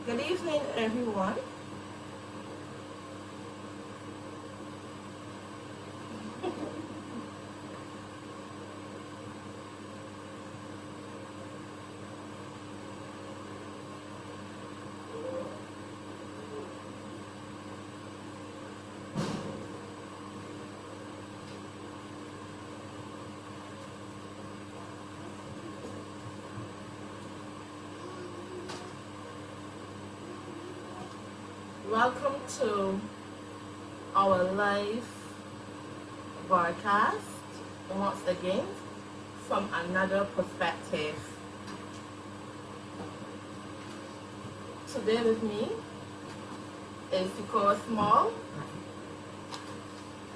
Good evening, everyone. Welcome to our live broadcast once again from another perspective. Today with me is Sikora Small,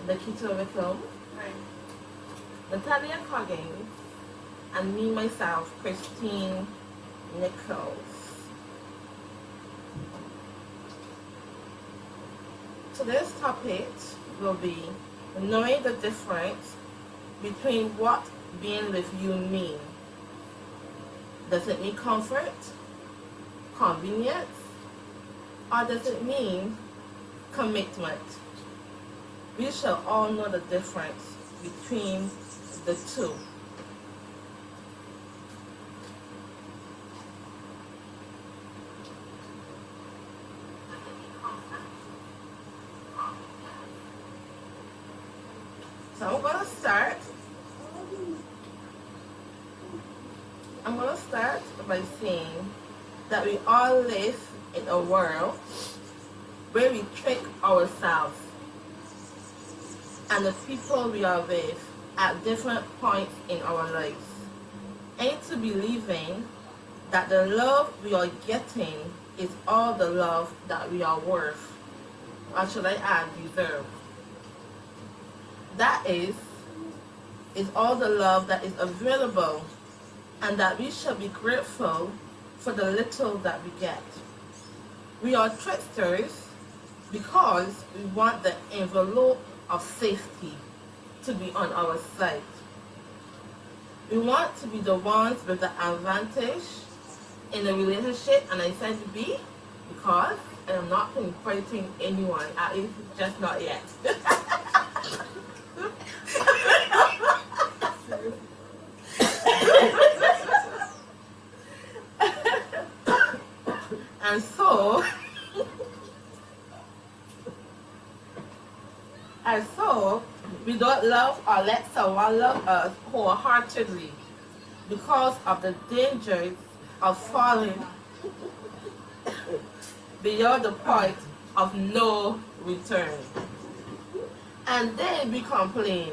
Nikita Wickham, Natalia Coggins, and me myself, Christine Nichols. Today's topic will be knowing the difference between what being with you means. Does it mean comfort, convenience, or does it mean commitment? We shall all know the difference between the two. So I'm going to start by saying that we all live in a world where we trick ourselves and the people we are with at different points in our lives into believing that the love we are getting is all the love that we are worth, or should I add, deserve. That is all the love that is available, and that we shall be grateful for the little that we get. We are tricksters because we want the envelope of safety to be on our side. We want to be the ones with the advantage in a relationship, and I said to be because I am not pinpointing anyone, at least just not yet. And so we don't love or let someone love us wholeheartedly because of the dangers of falling beyond the point of no return. And then we complain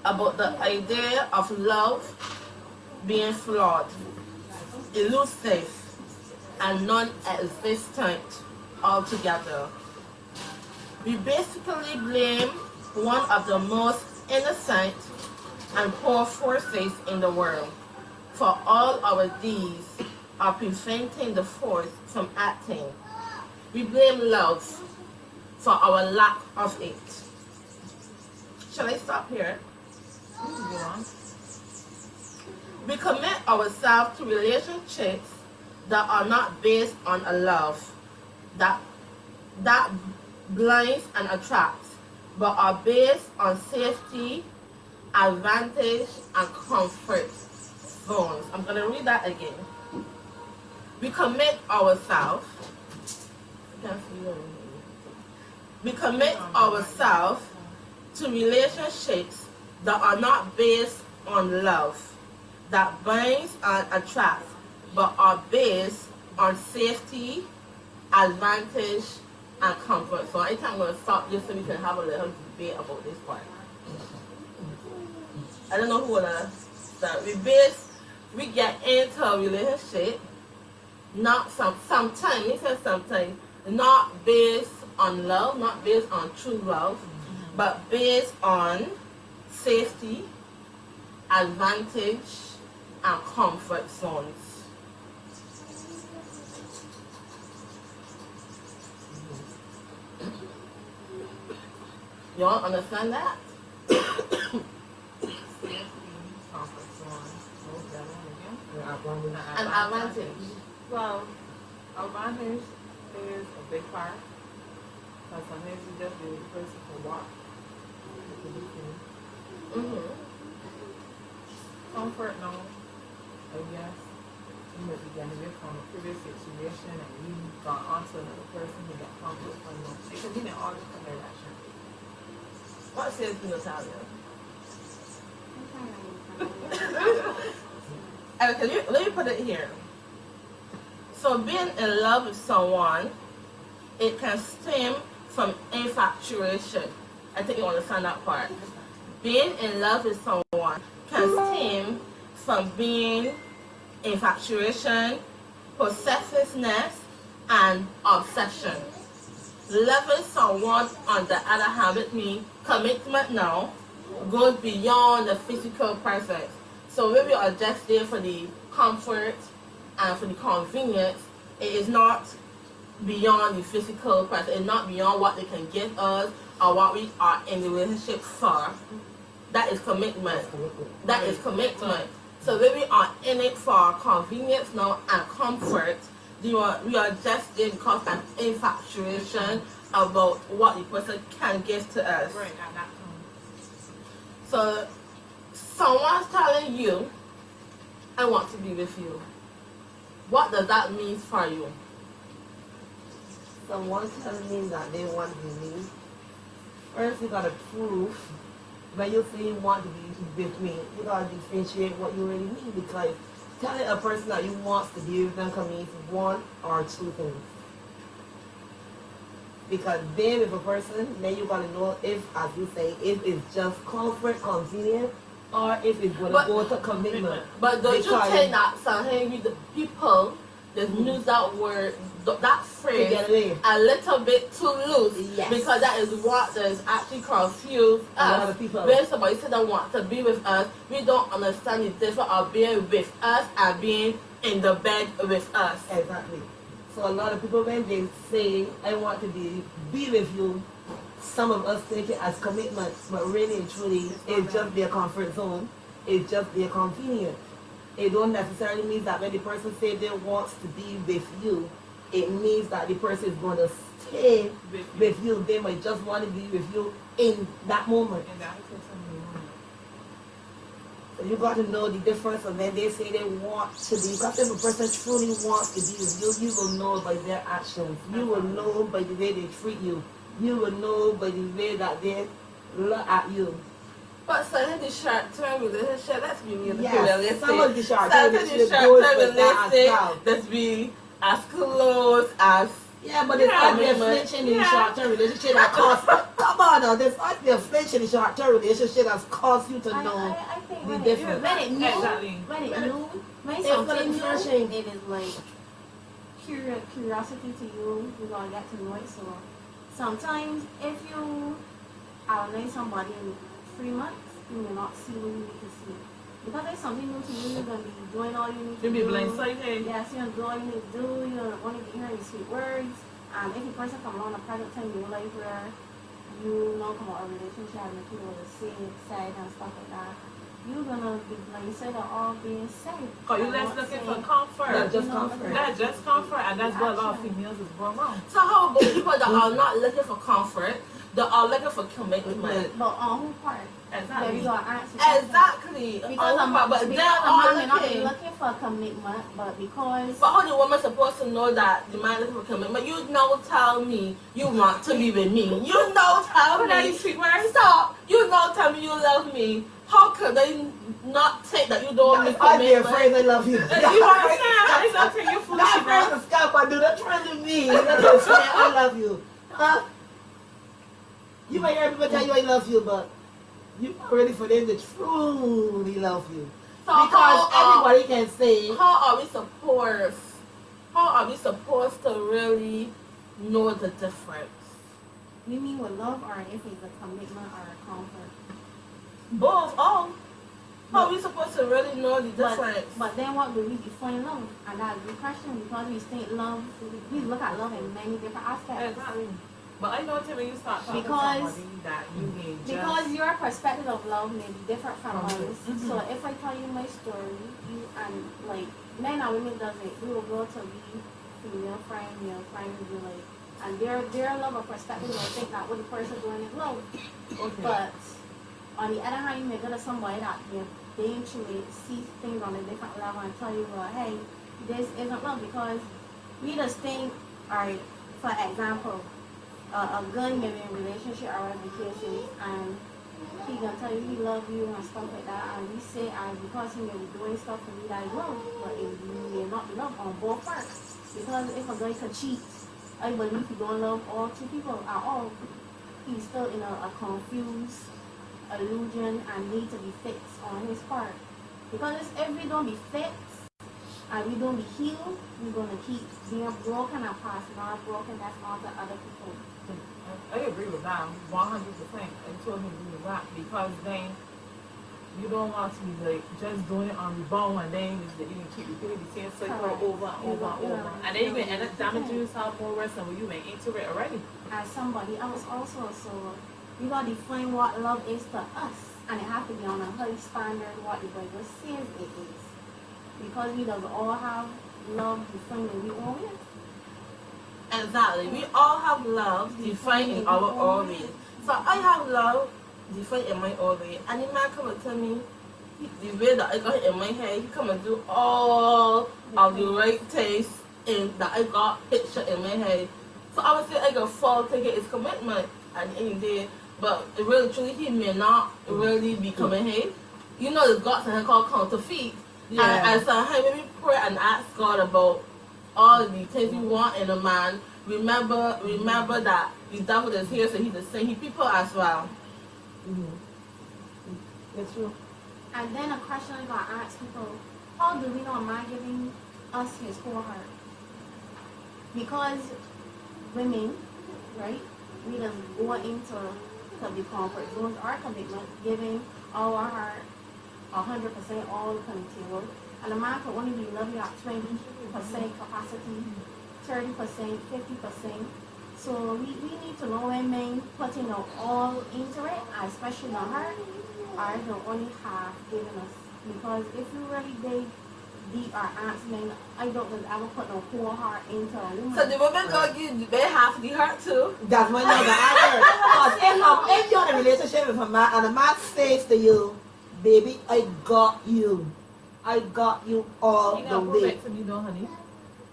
about the idea of love being flawed, elusive, and non-existent altogether. We basically blame one of the most innocent and poor forces in the world for all our deeds of preventing the force from acting. We blame love for our lack of it. Shall I stop here? We commit ourselves to relationships that are not based on a love that blinds and attracts, but are based on safety, advantage, and comfort zones. I'm going to read that again. We commit ourselves to relationships that are not based on love, that binds and attracts, but are based on safety, advantage, and comfort zone. I think I'm going to stop just so we can have a little debate about this part. I don't know who wanna start. We get into a relationship, not sometimes, he says sometimes, not based on love, not based on true love, but based on safety, advantage, and comfort zones. You all understand that? An advantage. Well, advantage is a big part. Because sometimes you just need a person to walk. Comfort, no. I guess. You might be getting away from a previous situation and you've gone on to another person who got comfort from them. It can be in all different directions. What says Natalia? Okay, let me put it here. So being in love with someone, it can stem from infatuation. I think you understand that part. Being in love with someone can stem from being infatuation, possessiveness, and obsession. Loving someone, on the other hand, with me, commitment now goes beyond the physical presence. So when we are just there for the comfort and for the convenience, it is not beyond the physical presence. It's not beyond what they can give us or what we are in the relationship for. That is commitment. That is commitment. So when we are in it for convenience now and comfort, we are just there because of infatuation about what the person can give to us. Right, at that time. So someone's telling you, I want to be with you. What does that mean for you? Someone telling me that they want to be me. First, you gotta prove when you say you want to be with me, you gotta differentiate what you really mean, because telling a person that you want to be with them can mean one or two things. Because being with a person, then you gotta know if, as you say, if it's just comfort, convenient, or if it's gonna go to commitment. But don't you think that sometimes with the people just use that word, that phrase, a little bit too loose? Yes. Because that is what is actually confused us. When somebody said they want to be with us, we don't understand the difference of being with us and being in the bed with us. Exactly. So a lot of people, when they say, I want to be with you, some of us take it as commitment, but really and truly, it's just their comfort zone. It's just their convenience. It don't necessarily mean that when the person says they want to be with you, it means that the person is going to stay with you. They might just want to be with you in that moment. So you got to know the difference. And when they say they want to be, because if a person truly wants to be with you, you will know by their actions. You will know by the way they treat you. You will know by the way that they look at you. But sometimes the short-term relationship, let's be realistic. Yes, some of the short-term relationship goes with that as well. Let's be as close as... Yeah, but there's not be a flinching in the short-term relationship that costs... Come on now, there's not be a flinching in the short-term relationship that's caused you to know the difference. When it is like curiosity to you, you're going to get to know it. So sometimes if you outline somebody in 3 months, you may not see what you need to see. Because there's something new to you, you're going to be doing all you need to do. You'll be blindsided. Yes, you're going to do all you need to do. You're going to be hearing these sweet words. And if a person comes along a present time in your life where you know come out a relationship and people will say side and stuff like that, you're going to be blindsided of all being said. Because you're just looking for comfort. Not just comfort. That's just comfort, and that's what a lot of females is going wrong. So how about people that are not looking for comfort, that are looking for commitment? But on who part? Exactly. You got to answer. Exactly. Because a man may not be looking for commitment, but because... But how the woman supposed to know that the man is looking for commitment? You know tell me you want to be with me. You know tell me. Stop. You know tell me you love me. How could they not take that you don't need I'd be commitment? afraid I love you. You understand? It's up to you, foolish That girl. friend is scalp, I do that friend to me. That's say I love you. You might hear people tell you I love you, but you're not ready for them to truly love you. So Because everybody can say, how are we supposed to really know the difference? You mean with love or if it's a commitment or a comfort? Both, all. How are we supposed to really know the difference? But then what do we define love? And that's a good question because we think love, we look at love in many different aspects. Exactly. But I know that when you start talking Because- to somebody that you may just... Because your perspective of love may be different from From ours. yours. So if I tell you my story, you and like men and women doesn't, we will go to be female friend, male friend, and be like, and their love or perspective will think that what the person doing is love. Okay. But on the other hand, you may go to somebody that they actually see things on a different level and tell you, well, hey, this isn't love because we just think, alright, for example, a guy may be in a relationship or whatever the case is, and he gonna tell you he love you and stuff like that, and we say, because he may be doing stuff for me that is love, but it may not be love on both parts. Because if a guy could cheat, I believe he don't love all two people at all. He's still in a confused illusion and need to be fixed on his part. Because if we don't be fixed and we don't be healed, we're gonna keep being broken and passing on broken that's on to other people. I agree with that 100%. I totally agree with that because then you don't want to be like just doing it on the bone and then you keep repeating the same cycle Correct. over and over and over. And then you may end up damaging yourself more worse than what you went into it already. As somebody else also, so we gotta define what love is to us, and it has to be on a high standard what the Bible says it is. Because we does all have love defined in our own way. Exactly. We all have love defined in our own way. So I have love defined in my own way. And the man come and tell me the way that I got it in my head, he come and do all of the right things in that I got picture in my head. So I would say I got fall taking his commitment at the end of the day. But really truly he may not really be coming here. You know there's got something called counterfeit. Yeah. And so hey, when we pray and ask God about all the things we want in a man, remember that the devil is here, so he's the same people as well. That's true. And then a question I gotta ask people, how do we know a man giving us his whole heart? Because women, right, we just go into the comfort zones, our commitment, giving our heart 100% all the table. And a man can only be loving at 20% capacity, 30%, 50%. So we need to know when men putting all into it, especially the heart, are the only half giving us. Because if you really dig deep or ask men, I don't think ever put no whole heart into a woman. So the women go give they have the heart too. That's my number answer. Because if you're in a relationship with a man and a man says to you, baby, I got you. I got you all You the gotta prove way. it to me though, honey.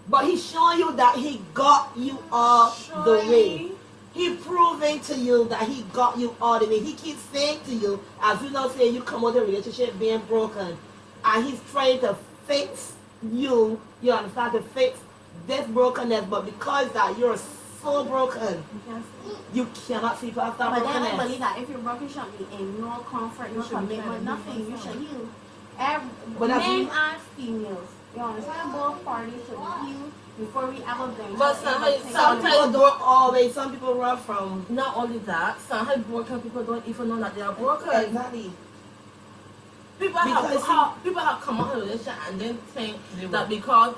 But he's showing you that he got you all the way. Surely. He proving to you that he got you all the way. He keeps saying to you, as you know, say you come out of a relationship being broken, and he's trying to fix you. You understand, to fix this brokenness, but because that you're so broken, you cannot see past that But then I brokenness. believe that if you're broken, you should be in no comfort, no You should be commitment, trying to nothing. heal You should yourself. heal. But that's Men you- and females. You understand? Both parties should be healed before we ever venture. But into sometimes- taking Some it. people don't always. Some people run from. Not only that, sometimes broken people don't even know that they are broken. Exactly. People Because have come out of a relationship and then think that because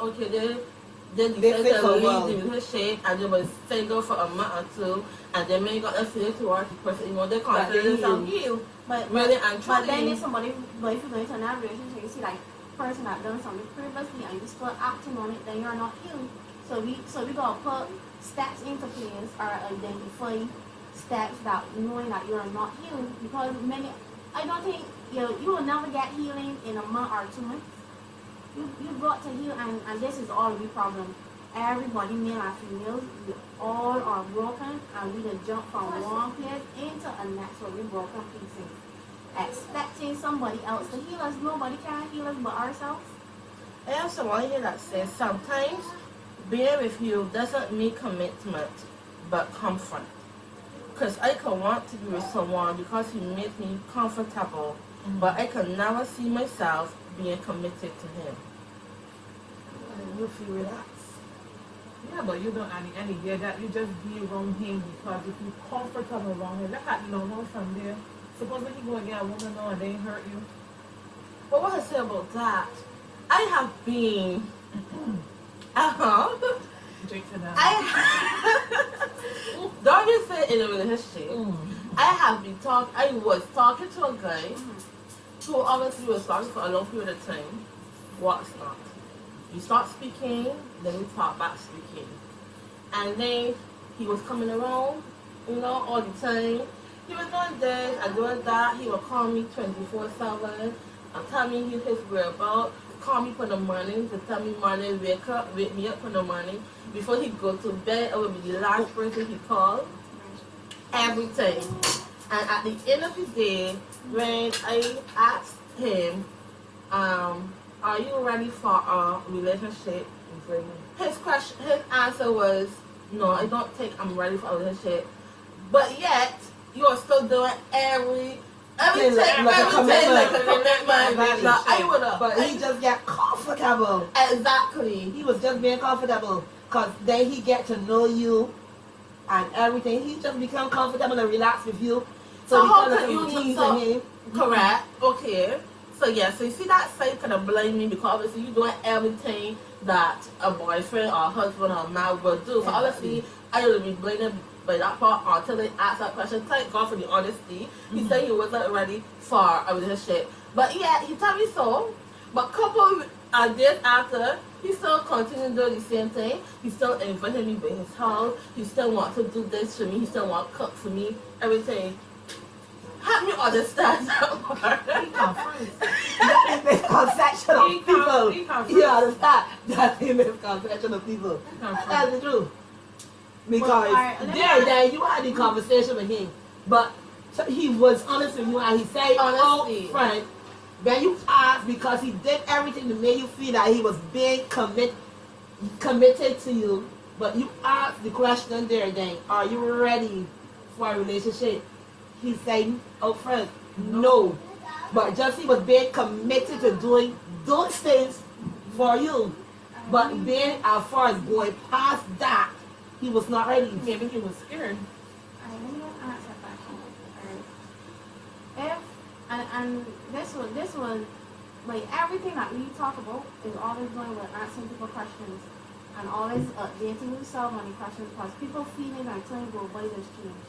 they decided fix to a leave world. the relationship and they were single for a month or two and they may got a feeling towards the person, you know, they consider they themselves healed. But Really and But then truly. if somebody, but if you go into another relationship, you see like person that done something previously and you still acting on it, then you're not healed. So we gotta put steps into place or identify steps that knowing that you're not healed because I don't think you will never get healing in a month or 2 months. You got to heal and this is all the problem. Everybody, male and females, we all are broken and we just jump from one place into a next where we broken pieces. Expecting somebody else to heal us. Nobody can heal us but ourselves. I have someone here that says sometimes being with you doesn't mean commitment. but comfort. Because I can want to be with someone because he makes me comfortable, but I can never see myself being committed to him. And you feel relaxed. Yeah, but you don't any idea that you just be around him because if you comfortable around him, look at no from there. Supposing he go and get a woman now and they hurt you. But what I say about that, I have been, Drink to that. don't you say in a relationship, I have been I was talking to a guy who obviously was talking for a long period of time. What's not? We start speaking, then we talk back speaking. And then he was coming around, all the time. He was doing this and doing that. He would call me 24/7 and tell me his whereabouts. Call me for the morning to tell me morning, wake me up for the morning. Before he go to bed, I will be the last person he called. Every time. And at the end of the day, when I asked him, are you ready for a relationship? His answer was, no, I don't think I'm ready for a relationship. But yet, you are still doing everything like a commitment. But he just got comfortable. Exactly. He was just being comfortable. Because then he get to know you and everything. He just become comfortable and relaxed with you. So how because could of you routines so, and him. Correct. Okay. So yeah, so you see that side kind of blame me because obviously you're doing everything that a boyfriend or a husband or a man will do. So obviously I will be blaming by that part until they ask that question. Thank God for the honesty. He said he wasn't ready for a relationship. But yeah, he told me so. But couple days after, he still continued doing the same thing. He still invited me to his house. He still wants to do this for me. He still wants to cook for me. Everything. Help me understand that part. He confused. That is misconception of people. You understand? That's the misconception of people. That's the truth. Because then you had the conversation with him, but he was honest with you and he said, Honestly. "Oh, friend, when you asked because he did everything to make you feel that he was being committed to you, but you asked the question there then, are you ready for a relationship?" He said, "Oh, friend, no." But just he was being committed to doing those things for you. But then as far as going past that, he was not ready. Maybe he was scared. Let me just answer that question. Alright. And this was like everything that we talk about is always going with answering people questions and always updating yourself on the questions because people feeling and time go by this change.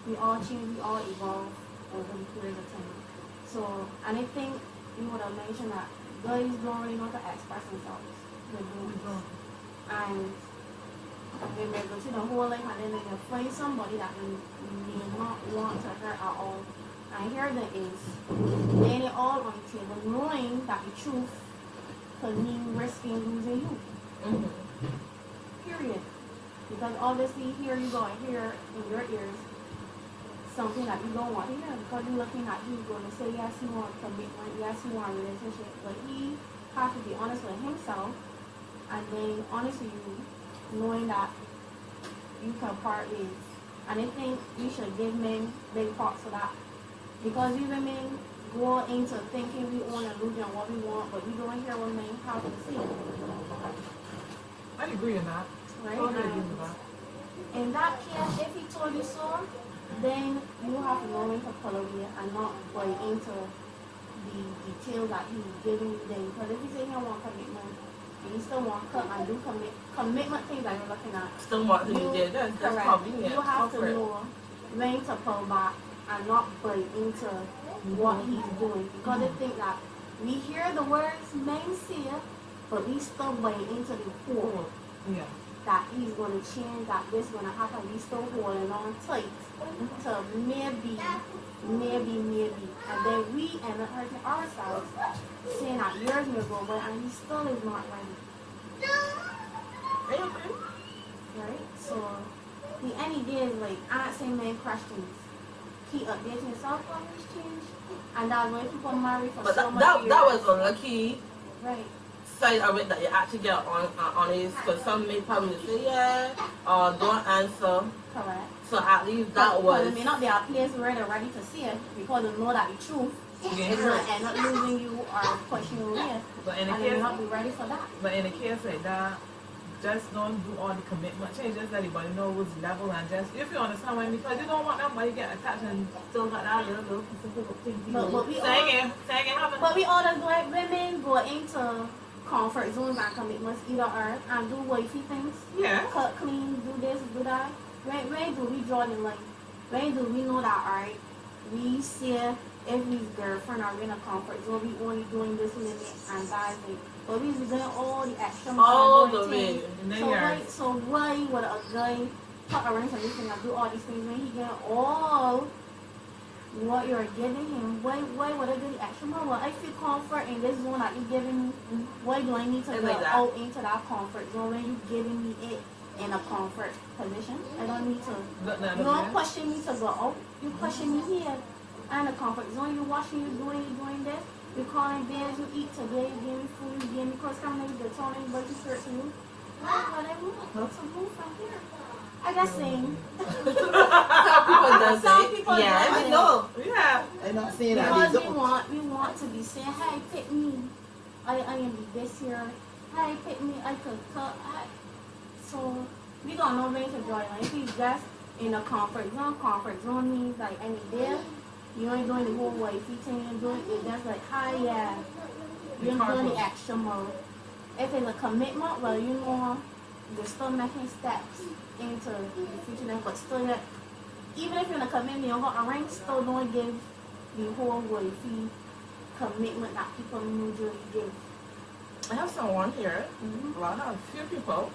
We all change, we all evolve over the period of time. So, and I think you would have mentioned that guys don't really know how to express themselves. They don't. And they may go through the whole life and then they can find somebody that they may not want to hurt at all. And here there is laying it all on the table, knowing that the truth could mean risking losing you. Period. Because obviously here you go and hear in your ears something that you don't want to hear because you're looking at he's going to say yes he wants commitment, yes he wants a relationship, but he has to be honest with himself and then honest with you, knowing that you can part ways. And I think we should give men big props for that because we women go into thinking we own an illusion what we want, but we don't hear what men have to say. I agree on that. Right? Totally agree with that. In that case, if he told you so, then you have to know when to pull away and not buy into the details that he's giving you then. Because if you say you want commitment and you still want to and do commitment things that you're looking at, Still want to be there. That's correct. convenient. You have to know when to pull back and not buy into what he's doing. Because I think that we hear the words men say, but we still buy into the whole. Yeah. That he's going to change, that this is going to happen. We still holding on tight to maybe. And then we end up hurting ourselves, saying that years may go by and he still is not ready. Right? So, the end of the day is like answering many questions. Keep updating yourself on this change. And that's why people marry for But so much that years. was unlucky. Right. side of it that you actually get on it, because some may probably say yeah or don't answer. Correct. So at least But that was. it may not be a place where they're ready to see it because they know that the truth is going to end up losing you or pushing you away. But in the And they may case, not be ready for that. but in a case like that, just don't do all the commitment changes that everybody knows level and just if you understand what I mean, because you don't want nobody to get attached and still got that little thing. But we all, Saying but we all as like women go into comfort zones and commitments either or and do wifey things. yeah. Cut clean, do this, do that. When do we draw the line? When do we know that alright, we see if we girlfriend are in a comfort zone, we only doing this limit and that limit. But we doing all the extra All more the way. And then so why would a guy cut around and listen and do all these things when he get all what you're giving him? Why would I do the extra more? Well, I feel comfort in this zone that you're giving me. Why do I need to It's go like that. out into that comfort zone when you're giving me it in a comfort position? I don't need to. You don't question me to go out. You question me here. I'm in a comfort zone. You watching, you doing this. You calling bands, you eat today, you give me food, you give me cross country, you tell anybody to shirt to you. Whatever. Some food from here. I got sing. Some people does Some it. people Yes. does I it. know. Yeah. I'm not saying that Because they we don't. want to be saying, hey, pick me. I am be this here. Hey, pick me. I could cut. So we don't know when to draw. Like if you just in a comfort zone means like any there. You ain't doing the whole wifey thing. You're doing it. That's like, hi, yeah. You're doing the extra mode. If it's a commitment, well, you know, you're still making steps into the future, but still, even if you're in a commitment, you're going to ring, still don't give the whole wifey commitment that people usually give. I have someone here. Mm-hmm. Well, I have a few people.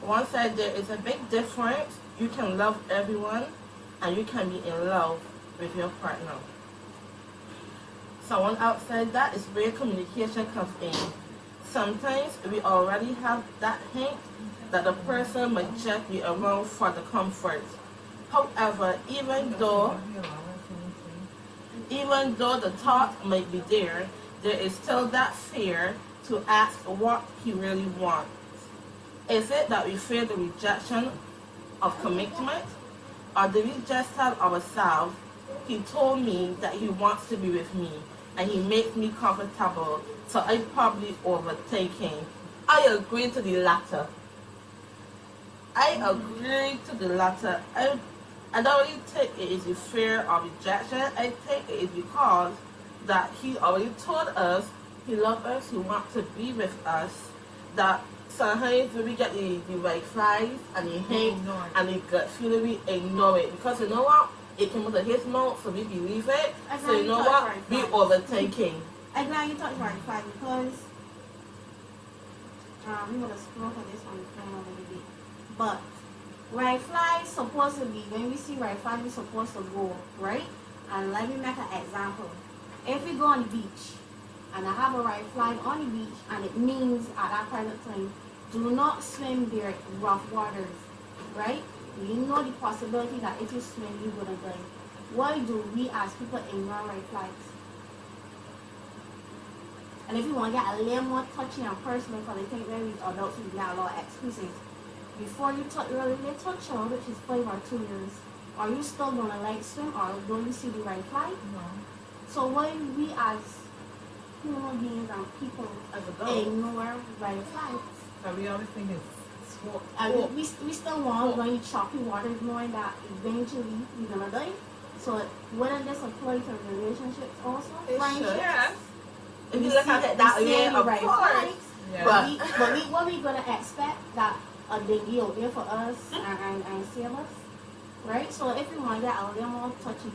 One said there is a big difference. You can love everyone and you can be in love with your partner. Someone else said that is where communication comes in. Sometimes we already have that hint that the person might just be around for the comfort. However, even though the thought might be there is still that fear to ask what he really wants. Is it that we fear the rejection of commitment? Or do we just tell ourselves, he told me that he wants to be with me and he makes me comfortable, so I probably overthinking. I agree to the latter. I don't really think it is the fear of rejection. I think it is because that he already told us he loves us, he wants to be with us, that sometimes when we get the right flies and the hate and the gut feeling, we ignore it. Because you know what? It came out of his mouth, so we believe it. So you know what? We overthinking. I'm glad you talked about it because we would have spoken this on the phone a little bit. But right fly is supposed to be, when we see right fly, we're supposed to go, right? And let me make an example. If we go on the beach and I have a right flag on the beach and it means at that present time, do not swim there in rough waters, right? You know the possibility that if you swim, you're going to die. Why do we as people ignore right flags? And if you want to get a little more touchy and personal, because I think when we adults, we got a lot of excuses. Before you really touch her, which is 5 or 2 years, are you still going to like swim or don't you see the right flag? No. So why we as human beings and people ignore right flags? So we always think it's sport. And we still want going choppy waters knowing that eventually we're going to die. So wouldn't this apply to relationships also? It Friendships? should. Yes. If you look at it that way, of right course. flags. Yeah. But What we gonna expect that a dingy out there for us and save us, right? So if we want to get a little more touchy,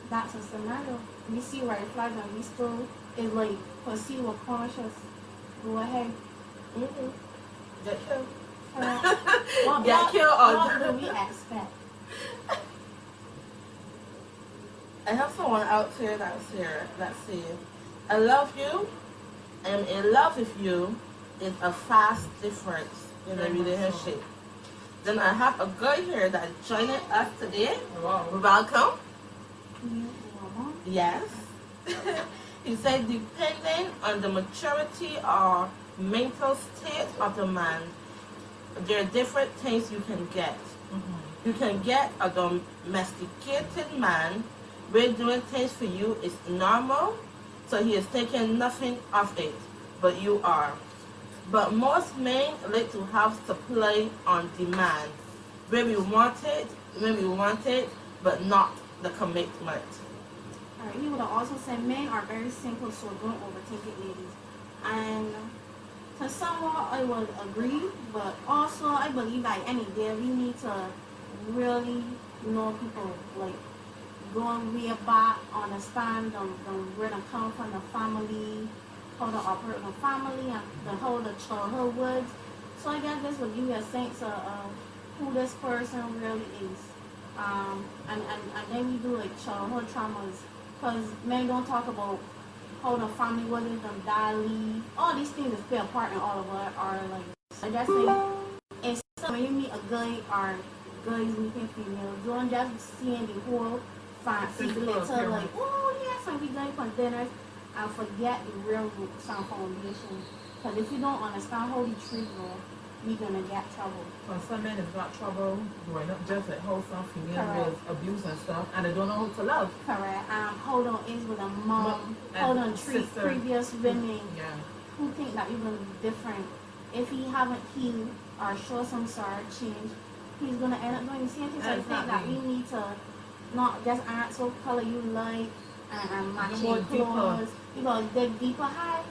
that's a scenario. We see red flag and we still is like proceed with cautious. Go ahead. get killed. What do we expect? I have someone out here that says, I love you, I am in love with you is a fast difference in a relationship. Then I have a girl here that is joining us today. Wow. Welcome. Mm-hmm. Yes. He said depending on the maturity or mental state of the man, there are different things you can get. You can get a domesticated man where doing things for you is normal, so he is taking nothing of it, but you are. But most men like to have supply on demand, where we want it, but not the commitment. Alright, he would have also said men are very simple, so don't overthink it, ladies. And to somewhat I would agree, but also I believe that any day we need to really know people, like going way back, understand them where they come from, the family, how to operate the family, and how the childhood was. So I guess this would give you a sense of who this person really is. And then we do like childhood traumas, because men don't talk about how the family was with them, dad leave. All these things that play a part in all of our lives. I just say, and so when you meet a guy or guys meeting females, don't just seeing the whole fancy glitter like, oh yes, and we going for dinners, and forget the real roots and foundation. Because if you don't understand how the treat you, we're gonna get trouble. Well, some men have got trouble growing up just like how some females Correct. with abuse and stuff, and they don't know how to love. Correct. Hold on is with a mom, And hold on treat sister. previous women Yeah. who think that you're gonna be different. If he haven't healed or show some sort of change, he's gonna end up doing the same thing. So I think that Exactly. we need to not just answer what color you like and matching more deeper. clothes. You gotta dig deeper. Hi,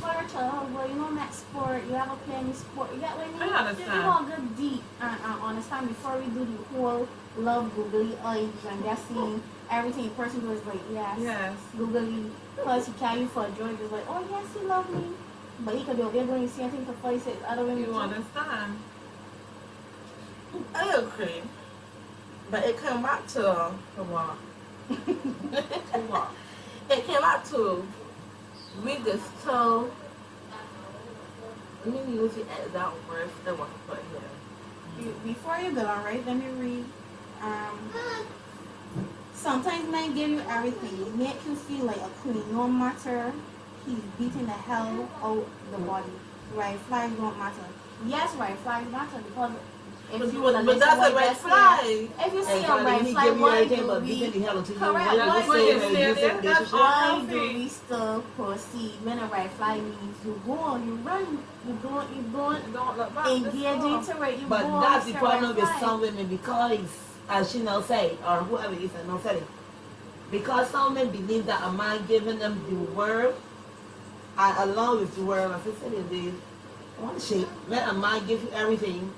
for a child, well, you know, next sport, you ever play any sport? You get what I mean? I understand. You gotta go deep and understand before we do the whole love googly eyes and just seeing everything a person goes like, yes, Yes. googly, plus he carry you for a joy, just like, oh yes, he love me. But he could be over there doing the same thing to 46 other women. You too. understand? I agree, but it came back to To what? To what? it came back to we distill. Let me use the exact words that I want to put here. Before you go, alright, let me read. Sometimes men give you everything, make you feel like a queen. No matter he's beating the hell out the body. Red flags don't matter. Yes, red flags matter because if you would have But that's a red flag. If you see And a so red he flag, give you why everything do but we? beating the hell out of you. Correct. Why Why you do say you in a say abusive that? That's relationship? Why all do we still proceed when a red flag means you go on, you run, you don't Don't look back. engage That's into it, you But go that's the on, problem with red some flag. women because, as she now said, or whoever it is that now said it, because some men believe that a man giving them the word, and along with the word, as I said in the one shape, let a man give you everything.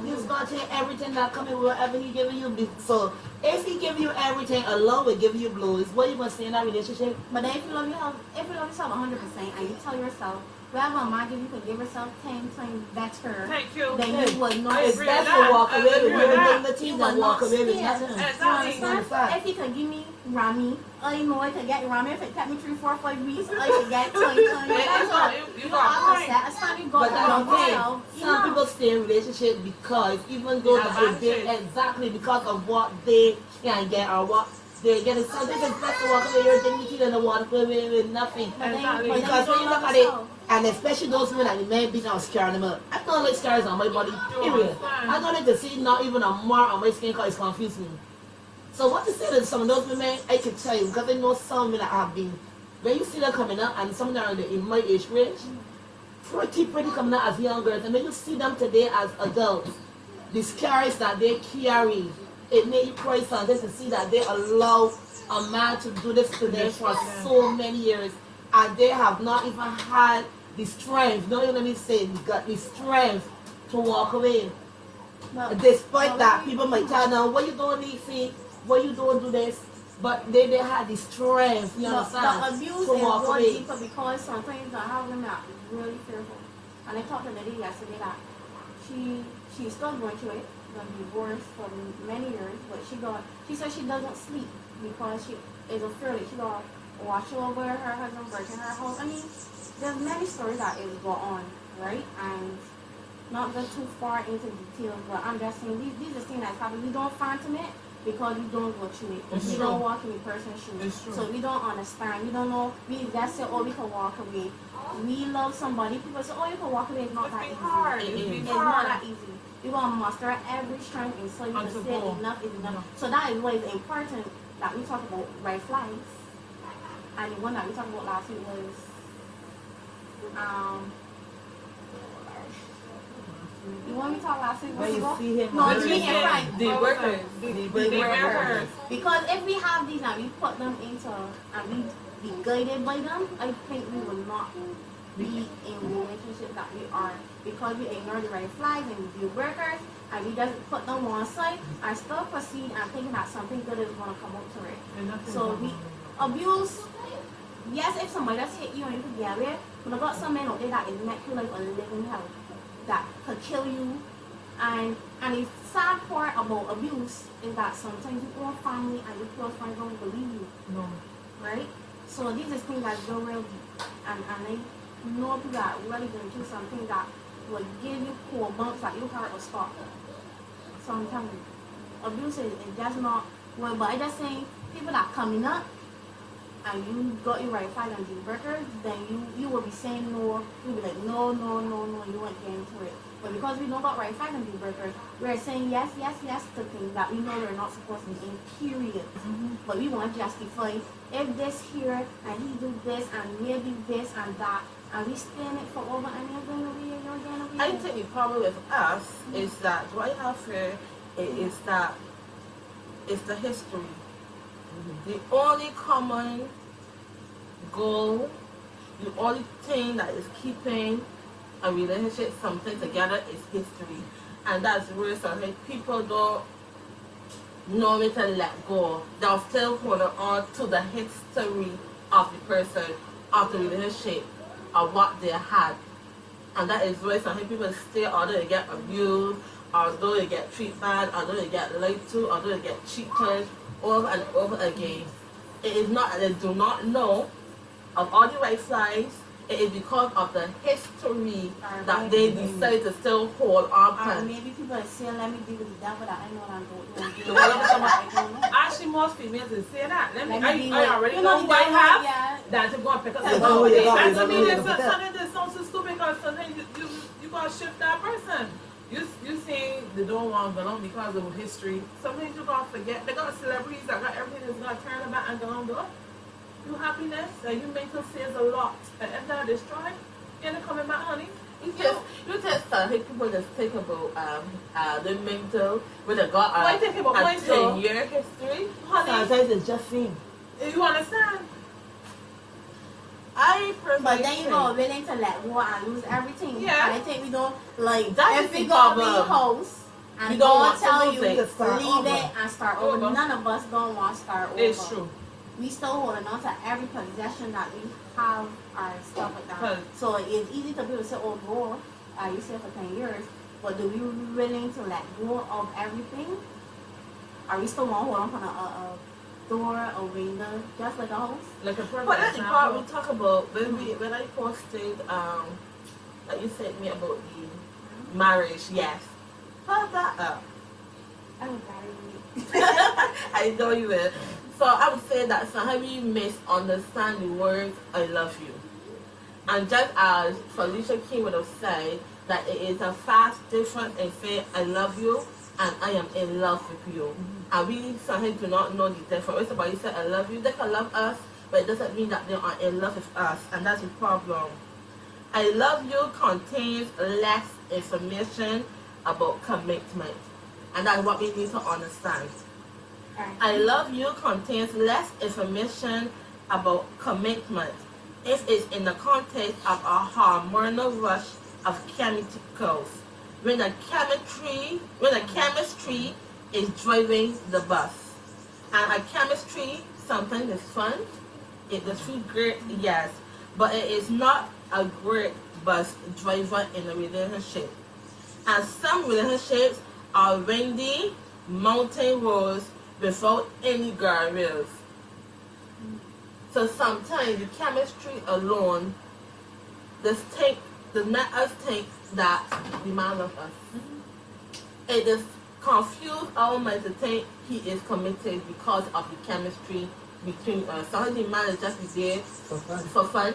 He's gonna take everything that coming whatever he giving you. So if he give you everything along with giving you blows, what you gonna stay in that relationship? But then if you love yourself 100% and you tell yourself, whatever a man give you could give yourself 10 times better, Thank you. then you would not I It's agree best with to that. walk I away with agree with your that. dignity you than would walk not away with scared. nothing. You Exactly. understand? Fact. If he could give me Rami, I know I could get Rami. If it kept me 3, 4, 5 weeks, I could get 20 times better. You You got have a to point. satisfy you But got that's to the thing. yourself. Some people stay in relationship because even though Yeah, that they advantage. exactly because of what they can get or what they get. So this is best to walk away with your dignity than to walk away with nothing. But then, Exactly. but then Because you when you don't look love at it, yourself. and especially those women that the men beat out scarring them up. I don't like scars on my body, period. I don't like to see not even a mark on my skin because it's confused me. So what to say to some of those women, I can tell you, because I know some women that have been, when you see them coming up, and some of them are in my age range, pretty coming out as young girls, and when you see them today as adults, the scars that they carry, it made you cry sometimes to see that they allow a man to do this to them for so many years, and they have not even had the strength, don't even let me say, got the strength to walk away. But- Despite but that, let me- people might tell them, what you doing, Nixie? What you doing, do this? But they had the strength, you The understand, abuse to is walk more away. deeper because sometimes I have women that are really fearful. And I talked to the lady yesterday that she's still going through it, been divorced for many years, but she said she doesn't sleep because she is afraid she got watch over her husband breaking her house. I mean, there's many stories that is go on, right? And not go too far into details, but I'm just saying these are things that's happening. We don't phantom it, because you don't go through it. It's You true. don't walk in the person's shoes. It's true. So we don't understand. We don't know. We just say, oh, we can walk away. We love somebody. People say, oh, you can walk away. It's not It's that been easy. hard. It It's is. been It's not hard. that easy. You're going to muster every strength in so you can Until say go. enough is enough. No. So that is why it's important that we talk about red flags. And the one that we talked about last week was the one we talked last week When was you about- see him, No, on it's the- me and Frank. The workers. the The workers. workers. Because if we have these and we put them into and we be guided by them, I think we will not be in relationships that we are, because we ignore the red flags and the deal breakers and we just put them on one side and still proceed and thinking that something good is going to come out to it. And nothing So wrong we with abuse. Yes, if somebody just hit you and you could get away, but I got some men out there that is make you like a living hell, that could kill you. And the sad part about abuse is that sometimes your own family and your close friends don't believe you, no. right? So these are things that go real deep. And I know people that really going through something that will give you cool bumps that you heart or stop. So I'm telling you, abuse is just not well, but I just saying people that coming up and you got your right flag and deal breaker, then you will be saying no, you'll be like no, you won't get into it. But because we don't got right flag and deal breakers, we're saying yes to things that we know we're not supposed to be in, period. But we want to justify if this here and he do this and maybe this and that, and we stand it for over and you're going away and you're going away. I think the problem with us is that what I have here is that it's the history. The only common goal, the only thing that is keeping a relationship something together is history. And that's where sometimes people don't know me to let go. They'll still hold on to the history of the person, of the relationship, of what they had. And that is where some people stay, although they get abused, although they get treated bad, although they get lied to, although they get cheated over and over again. It is not that they do not know of all the red flags. It is because of the history that they decide to still hold on Or to. maybe people are saying, let me deal with the devil that I know what I'm going to do. Well, I don't know. Actually, most females will say that. Let me be I with- already you know the who I devil, have. yeah. That to go and pick up Yeah, the but phone. who you got, And you to me, got, there's you got. something that sounds so stupid because sometimes you gotta shift that person. You saying they don't want to go on because of history. Sometimes you gotta forget. They got celebrities that got everything that's gonna turn about and go on. Your happiness and your mental says a lot. And if that destroyed, you're not coming back, honey. You just people just think about the mental when they got Why think about a mental? 10-year history. Honey, Sometimes it's just seen. you understand? I personally But then you think- go willing to let go and lose everything. Yeah. And I think we don't, like, That if is we the go to problem. the house and We don't God want to tell lose you, it. Start leave over. it and start over. Over. None of us don't want to start over. It's true. We still holding on to every possession that we have or stuff like that. Cause- So it's easy to people say, oh, go, you stay for 10 years. But do we willing to let go of everything? Are we still want to hold on to a door, a window, just like a house? Like a perfect But that's the part we example. talk about when I posted that you sent me about the marriage. Yes, hold that up. I would rather I know you will. So I would say that sometimes we misunderstand the words "I love you," and just as Felicia King would have said that it is a vast difference in saying "I love you" and "I am in love with you," and we sometimes do not know the difference. When somebody says "I love you," they can love us, but it doesn't mean that they are in love with us, and that's the problem. "I love you" contains less information about commitment, and that's what we need to understand. I love you contains less information about commitment if it's in the context of a hormonal rush of chemicals. When the chemistry is driving the bus. And a chemistry, something is fun, it is feel great, yes, but it is not a great bus driver in a relationship. And some relationships are windy mountain roads without any guardrails. So sometimes the chemistry alone does make us think that the man loves us. It is confuse our mind to think he is committed because of the chemistry between us. Sometimes the man is just be there For fun. for fun.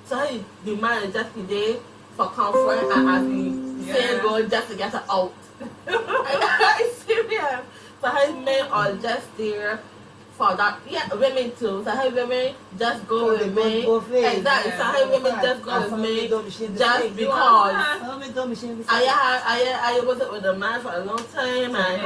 Sometimes the man is just be there for comfort and as the saying goes, just to get her out. I'm serious. Sometimes men are just there for that. Yeah, women too. Sometimes women just go with men. Exactly. Sometimes women just go with men just because. I was with a man for a long time and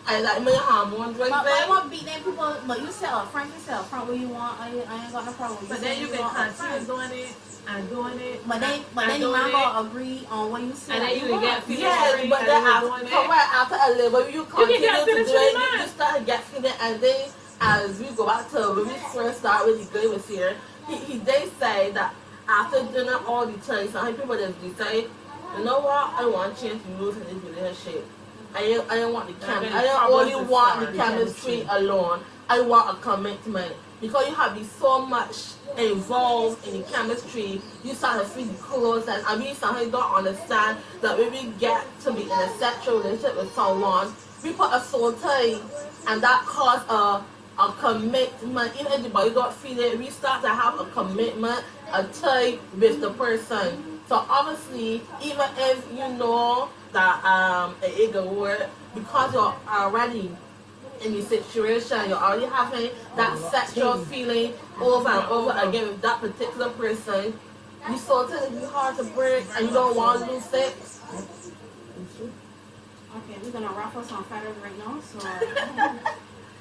I like my hormones right But there. I want beat them people. But you sell up front, you sell up front where you want. I ain't got no problem. But then you can continue doing it and doing it. But then you might gonna agree on what you say. And then you can get feeling. Yes, but then after a little, you continue get to do finished it, with you start getting it, and then as we go back to when we first started with the guy was here, he did say that after doing it all the time, some people just decide, you know what, I want to change the rules in this relationship. I don't want the chemistry. I don't only want the chemistry alone. I want a commitment. Because you have been so much involved in the chemistry, you start to feel the close and I mean sometimes don't understand that when we get to be in a sexual relationship with someone, we put a soul tie and that causes a commitment. Even if the body don't feel it, we start to have a commitment, a tie with the person. So obviously, even if you know that it can work, because you're already in the situation, you're already having that sexual feeling over and over again with that particular person, you sort of be hard to break and you don't want to lose sex. Okay, we're gonna ruffle some feathers right now. So,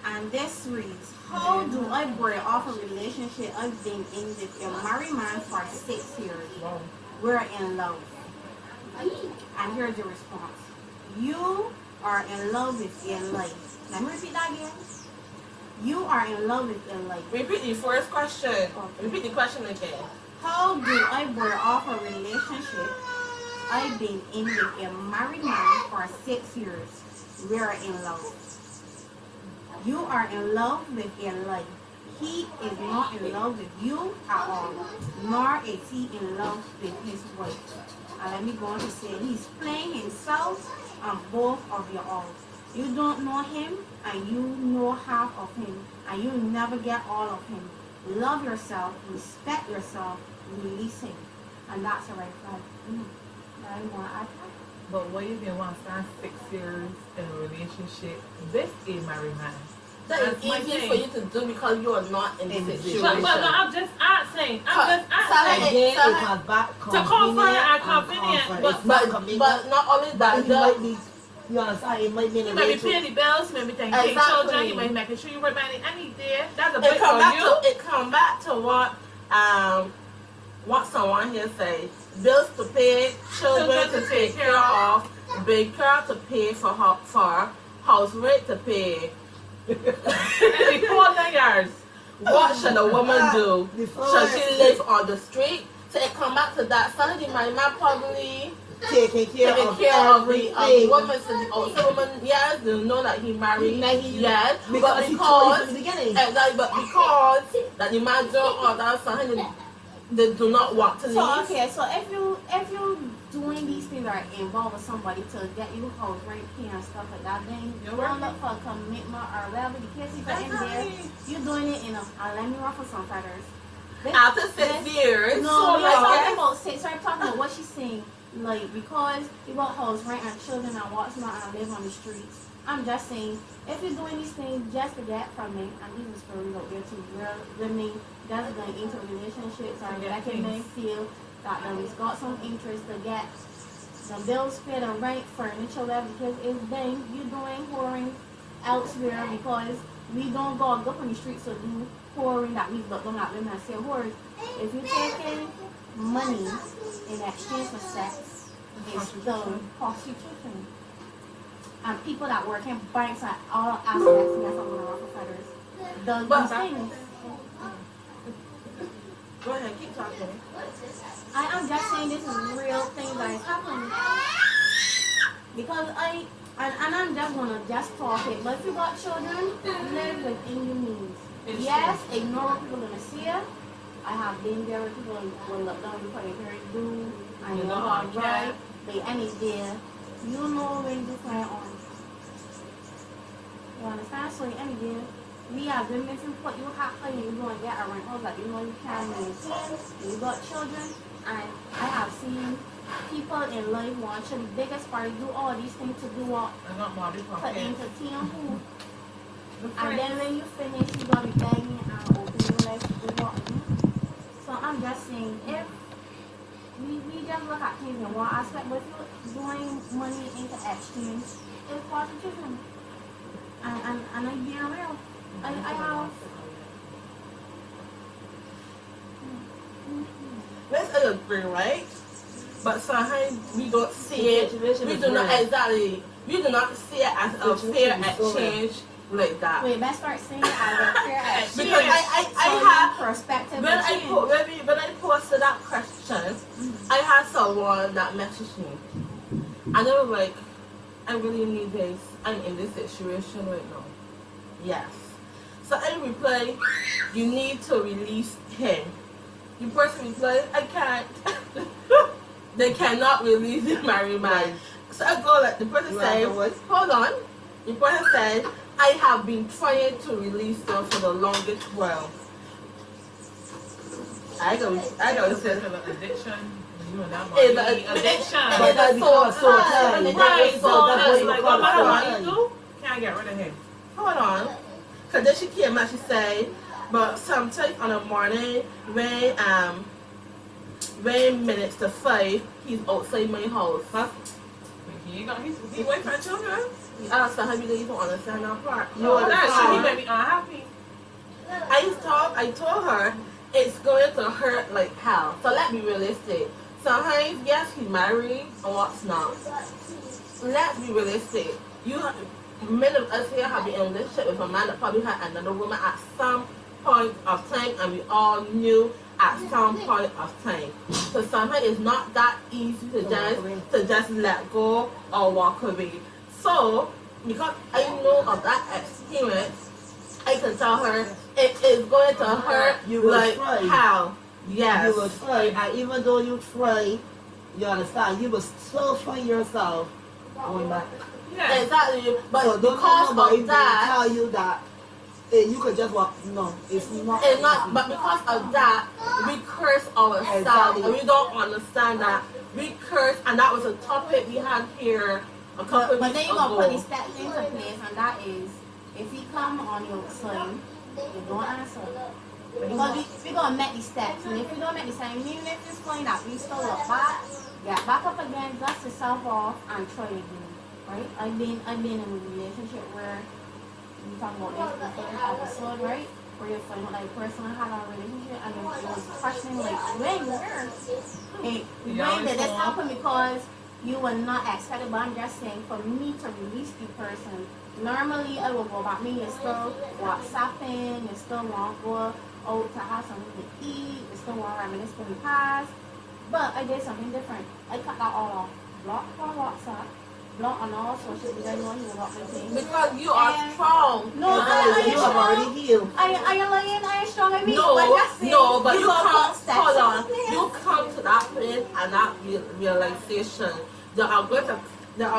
and this reads: how do I break off a relationship I've been in with a married man for 6 years? We're in love. And here's the response: you are in love with your life. Let me repeat that again. You are in love with your life. Repeat the first question. Okay. Repeat the question again. How do I break off a relationship I've been in with a married man for 6 years? We're in love. You are in love with your life. He is not in love with you at all, nor is he in love with his wife. And let me go on to say, he's playing himself on both of your all. You don't know him, and you know half of him, and you never get all of him. Love yourself, respect yourself, release him. And that's a red flag. Now you want to add that? But what you can want to stand 6 years in a relationship with a married man? That is That's my easy thing. for you to do because you are not in the situation. But no, I'm just asking. I'm just asking. Again, it comes back To comfort and convenient, comfort. But not only But that, he might be, you understand, it might be in a You might be relationship. paying the bills, you might be taking care of Exactly. children, you might be making sure you work money any day. That's a it break come for back you. to it come back to what someone here say: bills to pay, children to take care of, big car to pay for house rent to pay. And the 4 years. What should a woman do? Before Should she live on the street? So it come back to that. Somebody my man probably taking care taking of care of the everything. woman. So the also woman, yes, they know that he married, yes, Because he told you from the beginning. exactly, but because that the man do all that, something they do not want to leave. So okay, so if you doing these things that are involved with somebody to get you house rent, pay and stuff like that, then you don't look for a commitment or whatever the case is in there. You're doing it in a let me ruffle some feathers. After 6 years, No, so we're like talking that. about start talking about what she's saying. Like because you got house rent and children and what's not and live on the streets. I'm just saying, if you're doing these things just to get from it, and this is for real out there too, real women that's going into relationships or making them feel that they've got some interest to get the bills paid and rent, furniture, whatever, because it's then you doing whoring elsewhere because we don't go up on the streets to do whoring that we look them at women and say whores. If you're taking money in exchange for sex, it's the prostitution. And people that work in banks at all aspects, yes, I'm gonna ruffle feathers. Those things. Go ahead, keep talking. I am just saying this is real thing that is happening. Because I'm just gonna just talk it. But if you got children, live within your means. Yes, ignore what people gonna see you. I have been there where people will look down because they hear it do. I know how right. They any there. You know when you plan on. You understand? So any day, we are women to put you halfway and you go and get a rental that you know you can maintain. You got children, and I have seen people in life want to the biggest party, do all these things to do what I got Bobby to Pocket. entertain who. The And friends. then when you finish, you gotta be begging and open your life to do what. So I'm just saying, if we just look at things in one aspect, but if you're doing money into exchange, it's prostitution. And I'm being real. I have. Let's agree, right? But sometimes we don't see it. Situation We is do not real. exactly. We do not see it as a Situation fair is so real. exchange like that. Wait, let's start saying it as a fair exchange. Because I So have your perspective when will I change. when I posted that question, I had someone that messaged me, and they were like, "I really need this. I'm in this situation right now." Yes. So I reply, "You need to release him." The person replied, "I can't." They cannot release the married man. So I go like the person You said, want the what? "Hold on." The person said, "I have been trying to release them for the longest while." I don't It's say. an addiction. You and that It's money. a- Addiction. it's But that a soul becomes so tie. tight. And it Right, is so so that's that's what you like, call no matter it. what you do, can't get rid of him. Hold on. Cause then she came and she said, but sometimes on a morning when minutes to 5, he's outside my house. Huh? He wait for children. So how you don't even understand that part? You Oh, understand? that shit, he made me unhappy. I told her it's going to hurt like hell. So let's be realistic. Sometimes yes, he's married and what's not. Let's be realistic. Many of us here have been in a relationship with a man that probably had another woman at some point of time, and we all knew at some point of time. So sometimes it's not that easy to just let go or walk away. So because I know of that experience, I can tell her it is going to hurt You will like try. hell. Yes. You will try, and even though you try, you understand, you will still find yourself going back. Yeah. Exactly. But So don't because let nobody of that, tell you that you could just walk. No, it's not. it's not. But because of that, we curse ourselves, Exactly. and we don't understand that we curse. And that was a topic we had here a couple But weeks then you gonna put these ago. steps into place, and that is, if he come on your side, you don't answer. Because we gonna make these steps, and if you don't make the steps, even if it's going that we still look back, get back up again, dust yourself off, and try again. Right? I've been in a relationship where we talk about this before episode, right? Where you're find out like person had a relationship and it was questioning like when did this happen, because you were not expected, but I'm just saying for me to release the person. Normally I will go back, me you're still WhatsApping, you still want to go out to have something to eat, you still want to reminisce from the past. But I did something different. I cut that all off. Block on WhatsApp, block on all social media, I know you will block my things. Because you are And- strong. No, Because I you have already healed. I lying, I ain't strong, I mean, No, but that's it. no, but you gotta come. put steps Hold in on. place. You come to that place and that realization. There are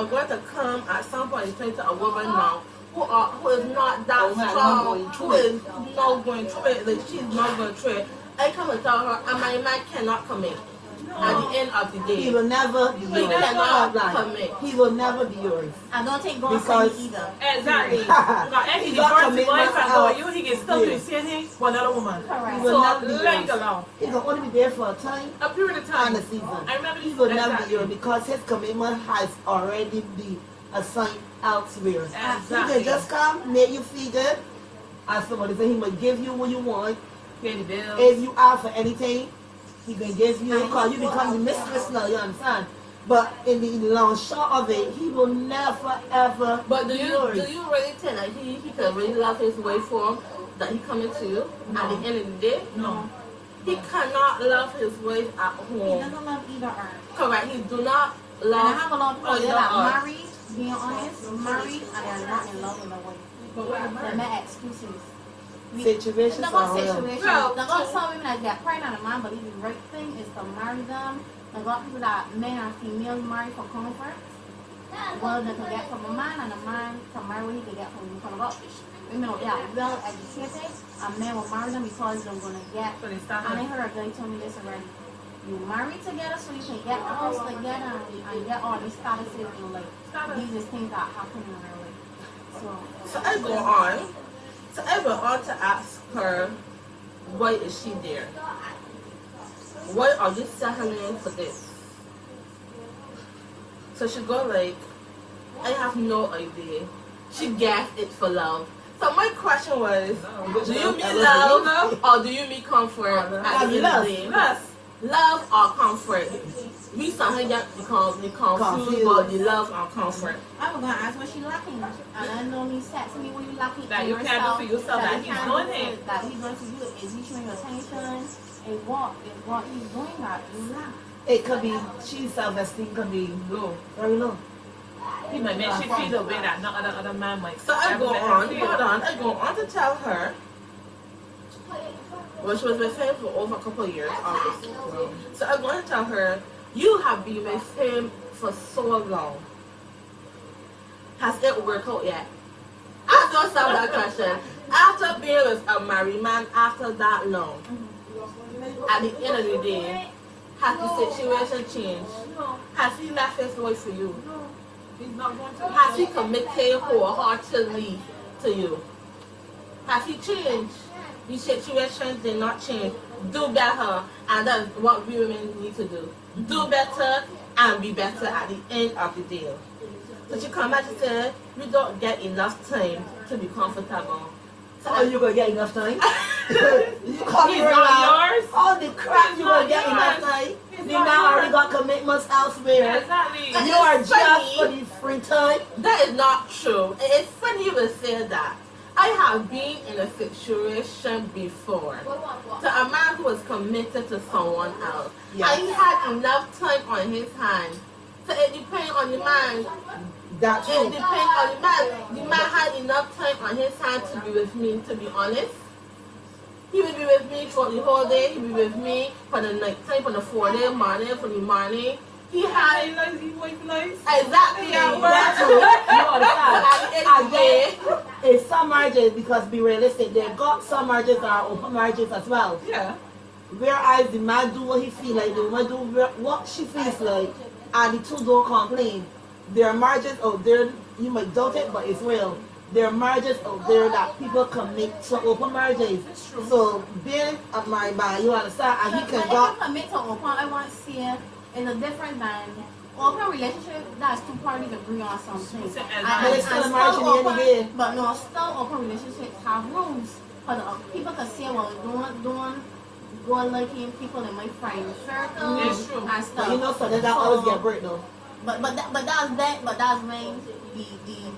going to come at some point in time to a woman now who is not that Oh, man, strong, not going who through it. is not going through it. Like she's not going through it. I come and tell her, and my man cannot commit. At the end of the He day, will never be he yours. cannot Stop lying. commit. He will never be yours. I don't think God Because- sent me either. Exactly. Because if he He got divorced his commitment wife and out. go you, he can still be seeing him with another woman. Correct. He will So not be leave yours. it alone. He can only be there for a time A period of and time. a season. I remember He this. will never be exactly. yours because his commitment has already been assigned elsewhere. He Exactly. can just come, make you feel good. As somebody said, he will give you what you want. Pay the bills. If you ask for anything, he can give you, because you become the mistress now, you understand? But in the long short of it, he will never ever But do be you yours. really think that he can really love his wife for him, that he coming to you at the end of the day? No. He cannot love his wife at He home. doesn't love either or. Correct. He do not And I love have a lot of people either that are or. married, being honest, married, and they're not in love with their wife. But what They about make excuses. Situations They are got real. situations. Well, They got some women that get pregnant and man believe the right thing is to marry them. They got people that men and female marry for comfort. what they could get from a man, and a man can marry what he could get from a woman. About women are well educated, and men will marry them because they're gonna get. So they start And I heard a guy tell me this already. You marry together so you can get the house together and get all these statuses and like these is things that happen in real life. So I go on. So I went on to ask her, why is she there? Why are you settling for this? So she go like, I have no idea. She guessed it for love. So my question was, do you mean love or do you mean comfort at the end of the day? Love or comfort? We somehow get confused about the love or comfort. I was gonna ask what she lacking, and I know he said to me, "What you lacking that in you can't do for yourself, that you he's can't doing do it. That he's going to do it. Is he showing you attention? And what he's doing that you lack? It could be, she's self-esteem could be low, very low. He might make she feel the way that no other man might. So I go on, I go on to tell her, well, she was with him for over a couple of years, obviously. So I'm going to tell her, you have been with him for so long. Has it worked out yet? Ask yourself that question. After being with a married man after that long, at the end of the day, has the situation changed? No, Has he left his voice for you? no, he's not going to. Has he committed wholeheartedly to you? Has he changed? The situation did not change. Do better, and that's what we women need to do. Do better and be better at the end of the day. So she come back and said, we don't get enough time to be comfortable. So Oh, you gonna get enough time? You call me He's right not now. yours. All the crap you gonna not get enough yours. time? He's The not man already yours. got commitments elsewhere. Exactly. You are It's just for funny. the free time. that is not true. It's funny you would say that. I have been in a situation before. To a man who was committed to someone else. Yes. And he had enough time on his hands. So it depends on the man. That's It true. depends on the man. The man had enough time on his hands to be with me, to be honest. He will be with me for the whole day. He will be with me for the night time, for the 4-day morning, for the morning. He had He likes, he wife likes. exactly That's true. You understand? at the end of the day. In some marriages, because be realistic, they got some marriages that are open marriages as well. Yeah. Whereas the man do what he feel like, the woman do what she feels like, and the two don't complain. There are marriages out there, you might doubt it, but it's real. There are marriages out there that people commit to open marriages. That's true. So being a married man, you understand, and he But can if go. you commit to open, I want to see it in a different than open relationship. That's two parties agree on something. It's a- But it's still a marriage in the end of the day. But no, still open relationships have rules. For the people can say, well, don't go liking people in my friend circle It's true. and stuff. But you know, so that always get break though. But that's when the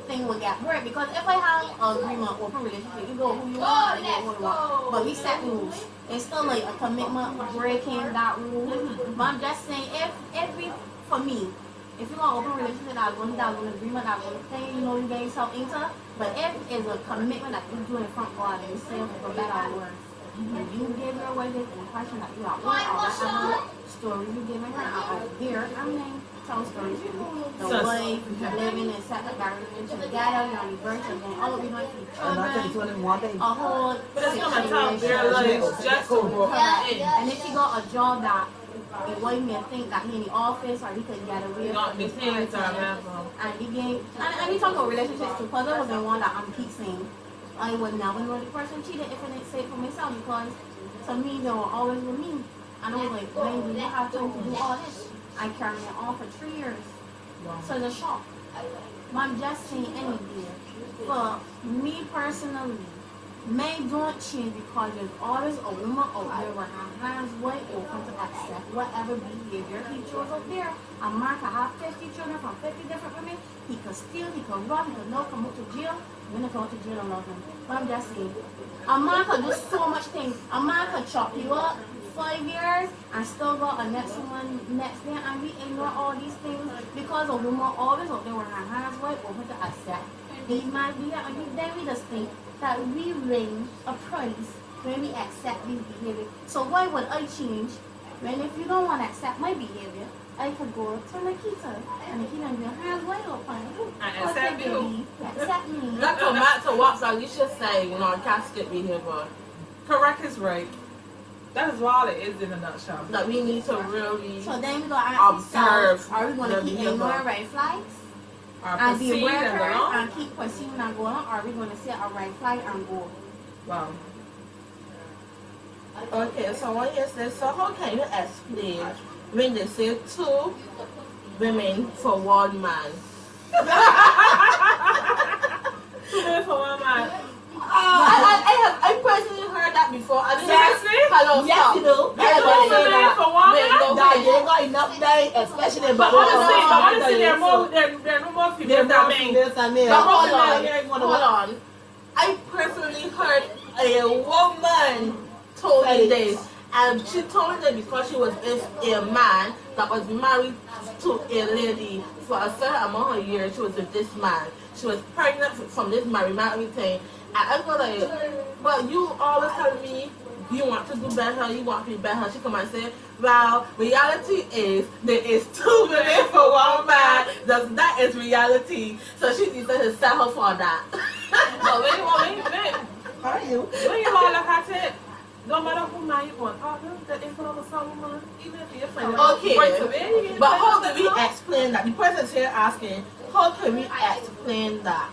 thing will get work, because if I have an agreement, open relationship, you go who you want, you go who you want. But we set rules. It's still like a commitment breaking that rule. But I'm just saying, if we, for me, if you want open relationship, that's one agreement, that's one thing, you know, you get yourself into. But if it's a commitment that you do in front of God and you say for better or worse, if you give your wife the impression that you are work or whatever story you give her out there, I mean, tell stories to the So- wife, living in separate marriages together, you're on the verge of getting all of you going to the And I tell you children, one thing. a whole But it's gonna top their situation. lives just to work in. And if he got a job that the wife may think that he in the office or he could get away You got the things are and he gave, and we talk about relationships too, because there was the one that I'm keep saying, I would never know the person cheated if I didn't say it for myself, because to me they were always with me. And I was like, when do you have time to do all this? I carried it on for 3 years. So it's a shock. But I'm just saying anyway, for me personally, men don't change because there's always a woman out there with her hands wide open to accept whatever behavior he chose out there. A man can have 50 children from 50 different women. He could steal, he could rob, he could not come out to jail. When they come out to jail, I love him. But I'm just saying, a man could do so much things. A man could chop you up 5 years and still got a next one next day, and we ignore all these things because a woman always out there with her hands wide open to accept these man behavior. And then we just think that we ring a price when we accept these behavior. So why would I change when if you don't want to accept my behavior, I could go to Nikita, and Nikita and your hands wide open. And What's accept it, you. baby? Accept me. Not come back to what Alicia saying, sarcastic behavior. Correct is right. That is all it is in a nutshell. That we need to really So then we gonna ask observe ourselves, are we gonna the keep behavior. ignoring red flags Our and be perceived aware and of her belong. and keep pursuing and going, or are we gonna set a red flag and go? Wow. Okay, so what you say, so how can you explain when they say 2 women for 1 man? 2 men for 1 man. I personally heard that before. I mean, Seriously? Hello, Yes, stop. you do. Everybody Two say men that. for 1 Wait, man? no, That wait. they ain't got enough day, especially But honestly, there are more. no more They're females than more men. females than males. But hold Yeah, on, yeah, you wanna hold what? on. I personally heard a woman told me Say it. this, and she told me that because she was a man that was married to a lady for a certain amount of years, she was with this man. She was pregnant from this married man, everything. And I was like, but you always tell me you want to do better, you want to be better. She come and say, well, reality is there is 2 women for 1 man. That is reality. So she decided to settle for that. But wait. How are you? When you all look at it, no matter who man you want, the influence of some woman, even if you're friend, Okay. right away, But how do we explain that? The person's here asking, how can we explain that?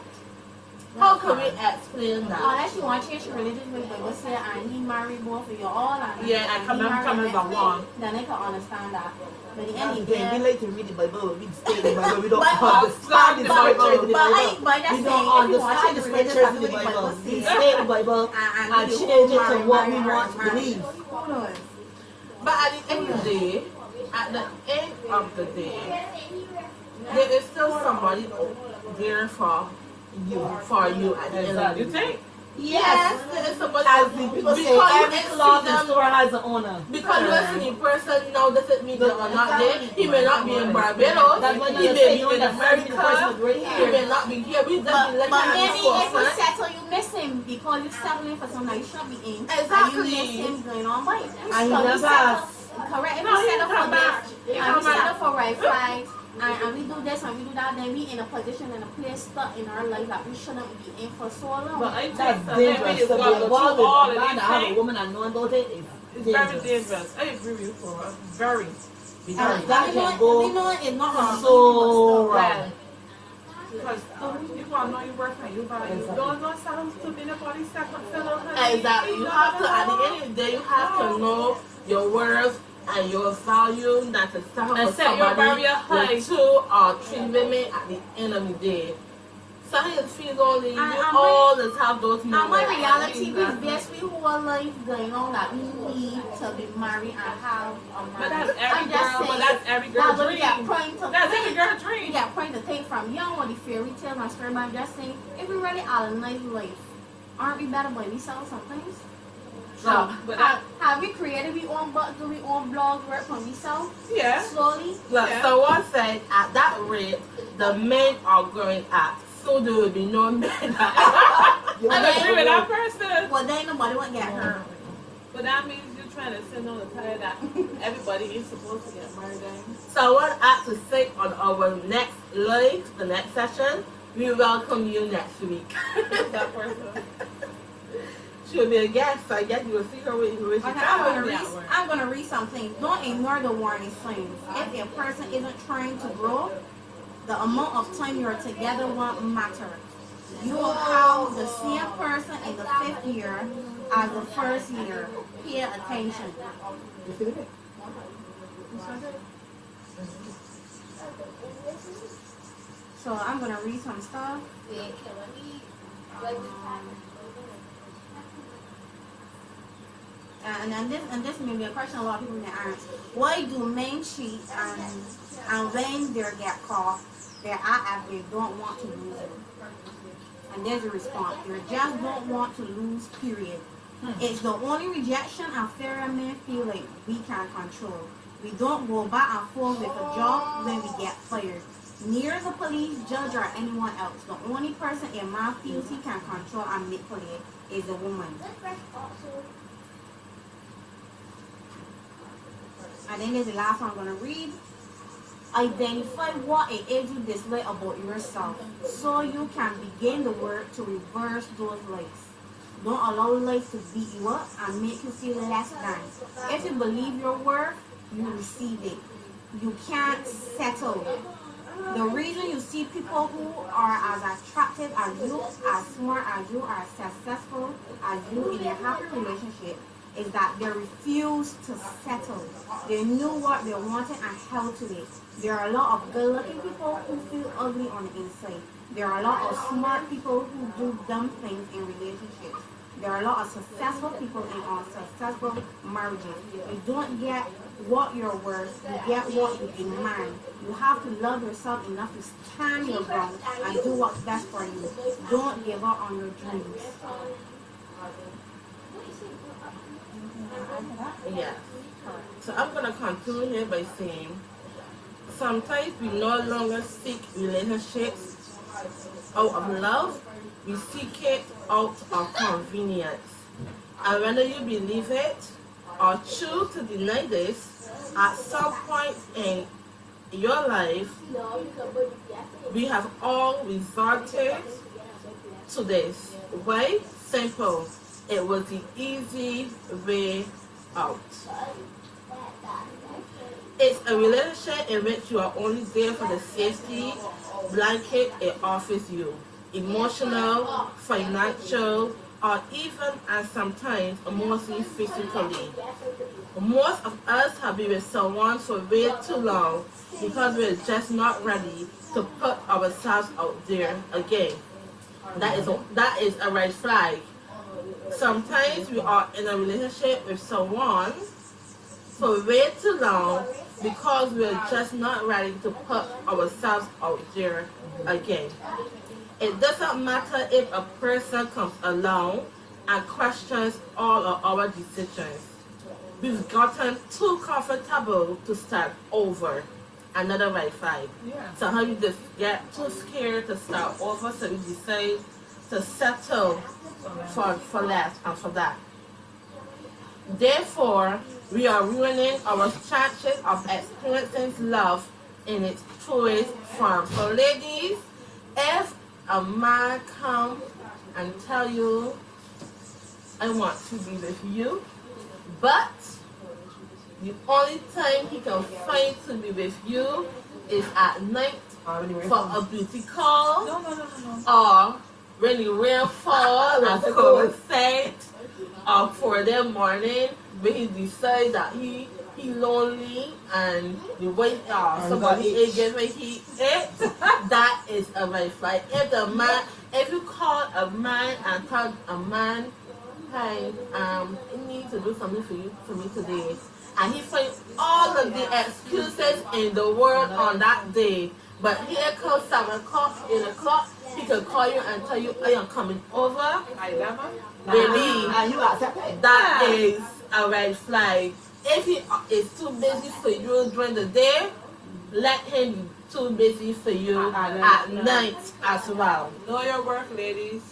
How can we explain that? Unless you want to change your religion, but Bible say, and he married both of you all, and Yeah, and come he as married a one. then they can understand that. But the end of the Okay, we day, like to read the Bible. We stay in the Bible. We don't But- understand the scriptures in the Bible. but that's We saying, don't if you want to understand the change your religion, scriptures that's in the what the Bible. Bible We says. stay in the Bible And and you change it to marry, what we marry, want to marry. believe. Who knows? But at the end of the day, there is still somebody there for you at the end of the You day. think? Yes, there is somebody As the people say, because you every ain't cloth see and them. store has an owner. Because you are seeing person now doesn't mean they are not there. He may not be in Barbados. That's what He you're may saying. be You in understand the person America. is right He here. may not be here. We just be But looking at maybe this if you forefront. settle, you miss him because you're settling for something you shouldn't be in. Exactly. And you miss him going on by. And he never asked. Correct. If No, you he settle come for back. this, He and come we settle back. for red flags, and we do this and we do that, then we in a position and a place stuck in our life that we shouldn't be in for so long. But I think That's that maybe dangerous. it's To be got to involved do all with of a man these that have a things. woman and knowing about it is It's very dangerous. dangerous. I agree with you, Cora. Very. Because And that we can know go it's not gonna so be wrong. Because you gotta know your worth and you value. Don't settle to be nobody's second fiddle. Exactly. You have to, at the end of the day, you have to know your worth and your value, not to settle And for set your somebody barrier high. with 2 or 3 women at the end of the day. Sometimes feels only you And always have those Now, my moments. reality is this: we whole life going on that we need to be married and have a man. But that's every I'm just girl. But saying, that's every girl that's what we dream. got praying to That's every think. girl We dream. got praying to take from young or the fairy tale and story. But I'm just saying, if we really are a nice life, aren't we better by ourselves sometimes? No, but that, Have we created our own book, do we own blog, work on ourselves yeah. slowly? Look, Yeah. someone said at that rate, the men are going up. So there will be no men. You I know, agree with that person. Well, then nobody won't get hurt. But that means you're trying to send on the tire that everybody is supposed to get married. Someone asked to say on our next live, the next session, we welcome you next week. That person. She'll be a guest, so I guess you will see her with you. Okay, I'm gonna read something. Don't ignore the warning signs. If a person isn't trying to grow, the amount of time you're together won't matter. You will have the same person in the 5th year as the 1st year. Pay attention. You feel it? So I'm gonna read some stuff. And this may be a question a lot of people may ask. Why do men cheat and when they get caught, they act as they don't want to lose it? And there's a response. They just don't want to lose, period. It's the only rejection and fear men feel like we can control. We don't go back and forth with a job when we get fired. Near the police, judge, or anyone else. The only person a man feels he can control and manipulate is a woman. And then there's the last one I'm going to read. Identify what it is you dislike about yourself so you can begin the work to reverse those lies. Don't allow life to beat you up and make you feel less than. If you believe your worth, you receive it. You can't settle. The reason you see people who are as attractive as you, as smart as you, as successful as you in a happy relationship is that they refuse to settle. They knew what they wanted and held to it. There are a lot of good-looking people who feel ugly on the inside. There are a lot of smart people who do dumb things in relationships. There are a lot of successful people in unsuccessful marriages. You don't get what you're worth, you get what you demand. You have to love yourself enough to stand your ground and do what's best for you. Don't give up on your dreams. Yeah. So I'm gonna conclude here by saying sometimes we no longer seek relationships out of love, we seek it out of convenience. And whether you believe it or choose to deny this, at some point in your life, we have all resorted to this. Why? Simple. It was the easy way out. It's a relationship in which you are only there for the safety blanket it offers you. Emotional, financial, or even and sometimes mostly physically. Most of us have been with someone for way too long because we're just not ready to put ourselves out there again. That is a red flag. Sometimes we are in a relationship with someone for way too long because we're just not ready to put ourselves out there again. It doesn't matter if a person comes along and questions all of our decisions. We've gotten too comfortable to start over. Another red flag. Yeah. So how you just get too scared to start over, so we decide to settle for less and for that. Therefore, we are ruining our chances of experiencing love in its truest form. So ladies, if a man come and tell you, I want to be with you, but the only time he can find to be with you is at night for a beauty call, or when the rain fall and cold set, or for the morning when he decide that he lonely and the way somebody again when he ate, that is a red flag. If you call a man and tell a man, hey, I need to do something for me today, and he finds all of the excuses in the world on that day, but here comes 7 o'clock, 8 o'clock, he can call you and tell you, I am coming over. Baby, And you accept it. that is a red flag. If he is too busy for you during the day, let him be too busy for you at night as well. Know your work, ladies.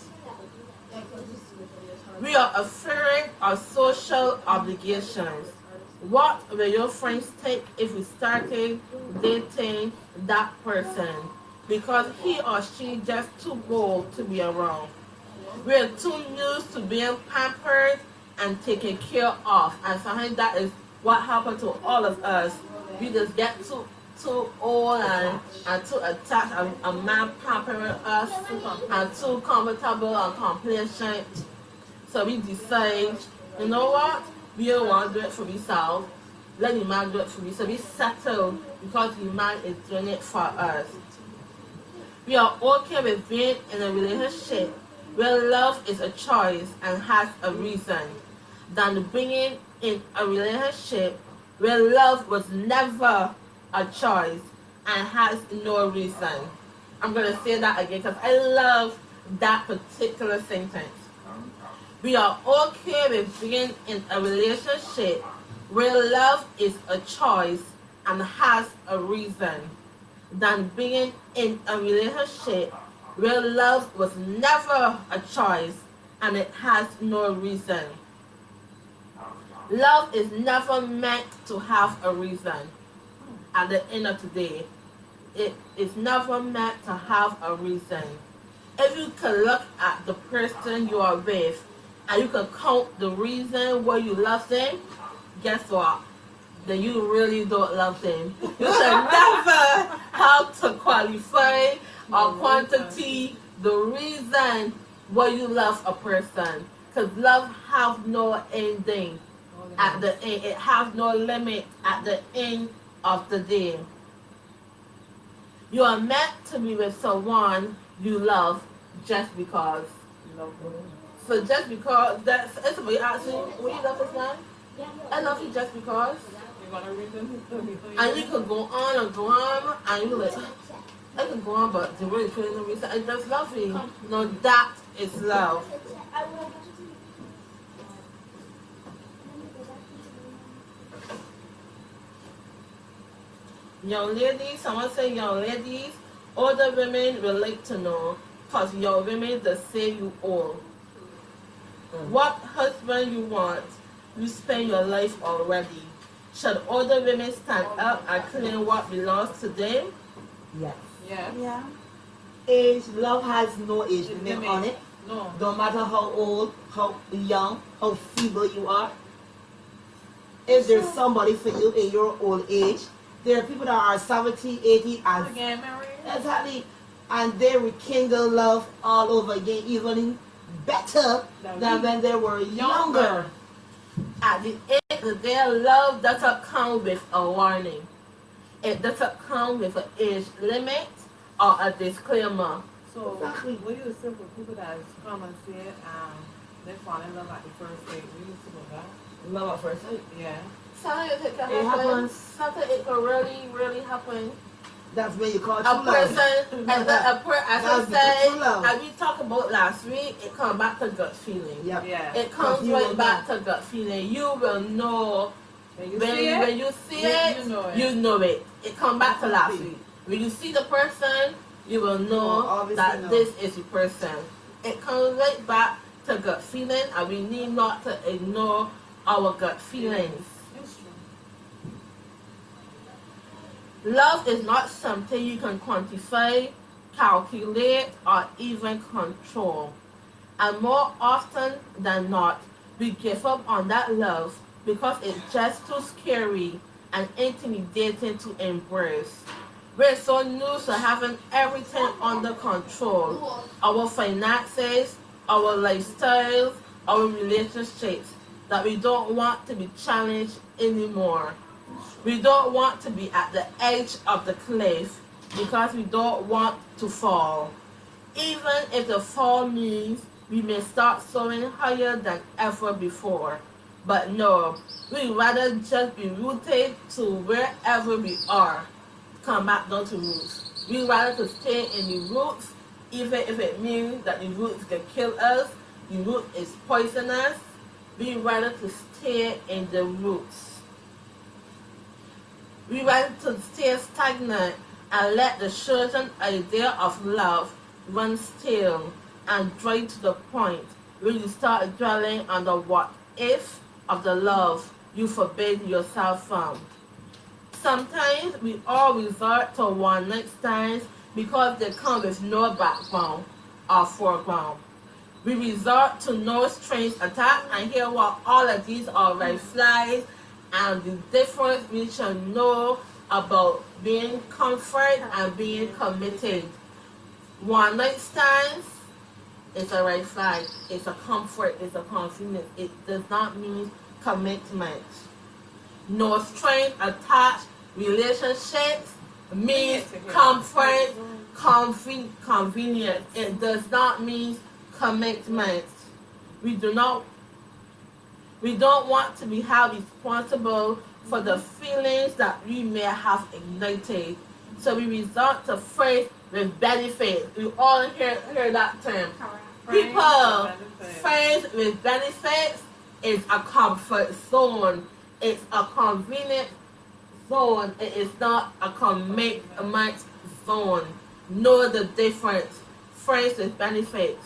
We are afraid of social obligations. What will your friends think if we started dating that person? Because he or she just too bold to be around. We're too used to being pampered and taken care of. And sometimes that is what happened to all of us. We just get too old and too attached, a man pampering us and too comfortable and complacent. So we decide, you know what? We don't want to do it for ourselves. Let the man do it for me. So we settle because the man is doing it for us. We are okay with being in a relationship where love is a choice and has a reason, than being in a relationship where love was never a choice and has no reason. I'm going to say that again because I love that particular sentence. We are okay with being in a relationship where love is a choice and has a reason, than being in a relationship where love was never a choice and it has no reason. Love is never meant to have a reason. at the end of the day. It is never meant to have a reason. If you can look at the person you are with and you can count the reason why you love them, guess what? Then you really don't love them. You should never have to qualify or quantity the reason why you love a person. Because love has no ending at the end. It has no limit at the end of the day. You are meant to be with someone you love just because. So just because that's it's what you ask me, will you love this man? I love you just because. And you could go on and go on and you're like, I can go on, but the really feeling the reason I just love you. No, that is love. Young ladies, someone say young ladies, older women will like to know, because young women they say you old. What husband you want, you spend your life already. Should older women stand up and claim what belongs to them? Yes. Yeah. Yeah. Age, love has no age limit Limit. on it. No. Don't matter how old, how young, how feeble you are. If there's somebody for you in your old age, there are people that are 70, 80, and Again, Mary. exactly, and they rekindle love all over again, even better than when they were younger. At the end of the day, love doesn't come with a warning. It doesn't come with an age limit or a disclaimer. So, Exactly. what do you say for people that come and say they fall in love at the first date? What do you say about that? Love at first sight. Yeah. Sometimes it can It happen. happens. Sometimes it can really, really happen. That's when you call A true love. person, as I That's say, true love. as we talked about last week, it comes back to gut feeling. Yep. Yeah. It comes You right will back to gut feeling. You will know When you when, see it, when you see it, you know it. you know it. It comes back to last week. When you see the person, you will know obviously that know. this is the person. It comes right back to gut feeling, and we need not to ignore our gut feelings. It's true. Love is not something you can quantify, calculate, or even control. And more often than not, we give up on that love because it's just too scary and intimidating to embrace. We're so used to having everything under control. Our finances, our lifestyles, our relationships, that we don't want to be challenged anymore. We don't want to be at the edge of the cliff because we don't want to fall. Even if the fall means we may start soaring higher than ever before. But no, we'd rather just be rooted to wherever we are. Come back down to roots. We'd rather to stay in the roots, even if it means that the roots can kill us, the root is poisonous. We'd rather to stay in the roots. We want to stay stagnant and let the certain idea of love run stale and dry to the point where you start dwelling on the what if of the love you forbid yourself from. Sometimes we all resort to one night stands because they come with no background or foreground. We resort to no strings attached, and here what all of these are red flags and the difference we should know about being comfort and being committed. One night stands is a red flag. It's a comfort. It's a confidence. It does not mean commitment. No string attached relationships means comfort, convenience. It does not mean commitment. We don't want to be held responsible for the feelings that we may have ignited. So we resort to phrase with benefits. We all hear that term. People, friends with benefits is a comfort zone. It's a convenient zone. It is not a commitment zone. Know the difference. Friends with benefits.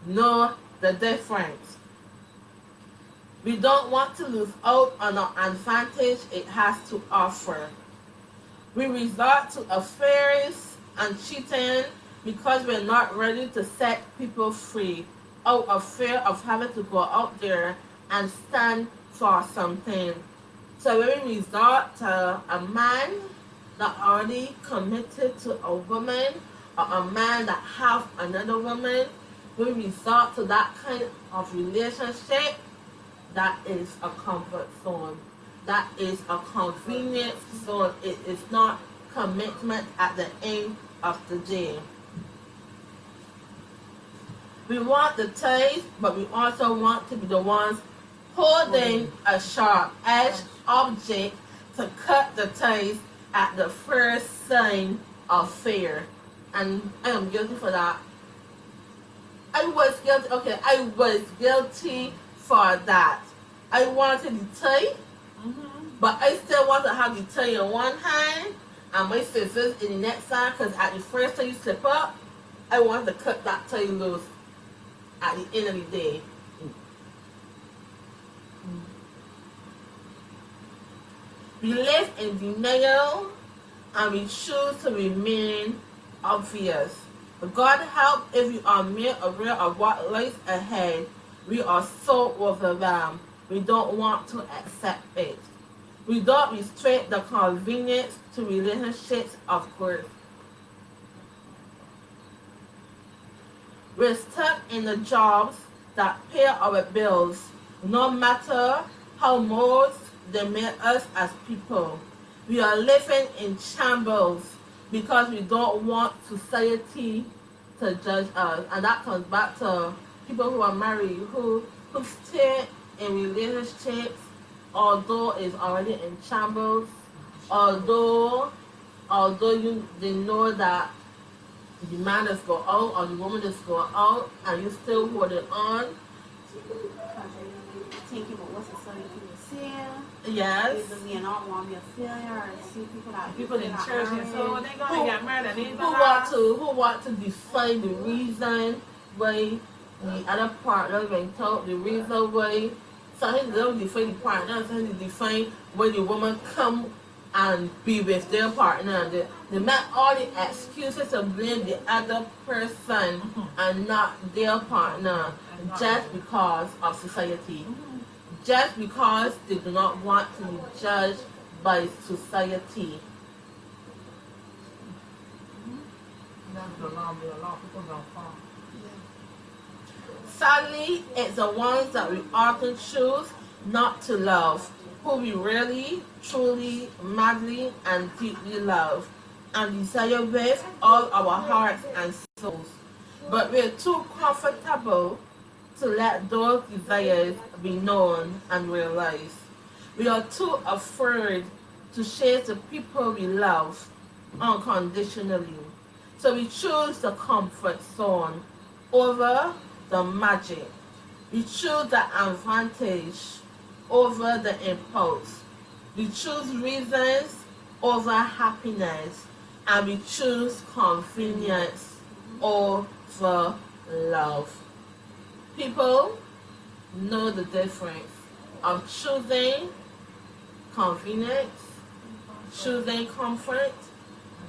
Know the difference. We don't want to lose out on the advantage it has to offer. We resort to affairs and cheating because we're not ready to set people free out of fear of having to go out there and stand for something. So when we resort to a man that already committed to a woman or a man that have another woman, we resort to that kind of relationship, that is a comfort zone. That is a convenience zone. It is not commitment at the end of the day. We want the taste, but we also want to be the ones holding a sharp edge object to cut the taste at the first sign of fear. And I am guilty for that. I was guilty for that. I wanted the taste, but I still want to have the taste in one hand and my scissors in the next hand, because at the first time you slip up, I want to cut that taste loose at the end of the day. We live in denial and we choose to remain obvious. God help if we are made aware of what lies ahead. We are so overwhelmed. We don't want to accept it. We don't restrict the convenience to relationships, of course. We're stuck in the jobs that pay our bills, no matter how much they make us as people. We are living in shambles because we don't want society to judge us. And that comes back to people who are married, who stay in relationships although it's already in shambles, although they know that the man is going out or the woman is going out and you still holding on. Thinking about what society will say. Yes. Either we not want to be a failure or see people in church and so they gonna get mad at who want to define the reason why the other partner been told, the reason why something they don't define the partner, something they define why the woman come and be with their partner. They make all the excuses to blame the other person and not their partner just because of society. Just because they do not want to be judged by society. Sadly, it's the ones that we often choose not to love, who we really, truly, madly, and deeply love, and desire with all our hearts and souls. But we're too comfortable to let those desires be known and realized. We are too afraid to share the people we love unconditionally. So we choose the comfort zone over the magic. We choose the advantage over the impulse. We choose reasons over happiness. And we choose convenience over love. People know the difference of choosing convenience, choosing comfort,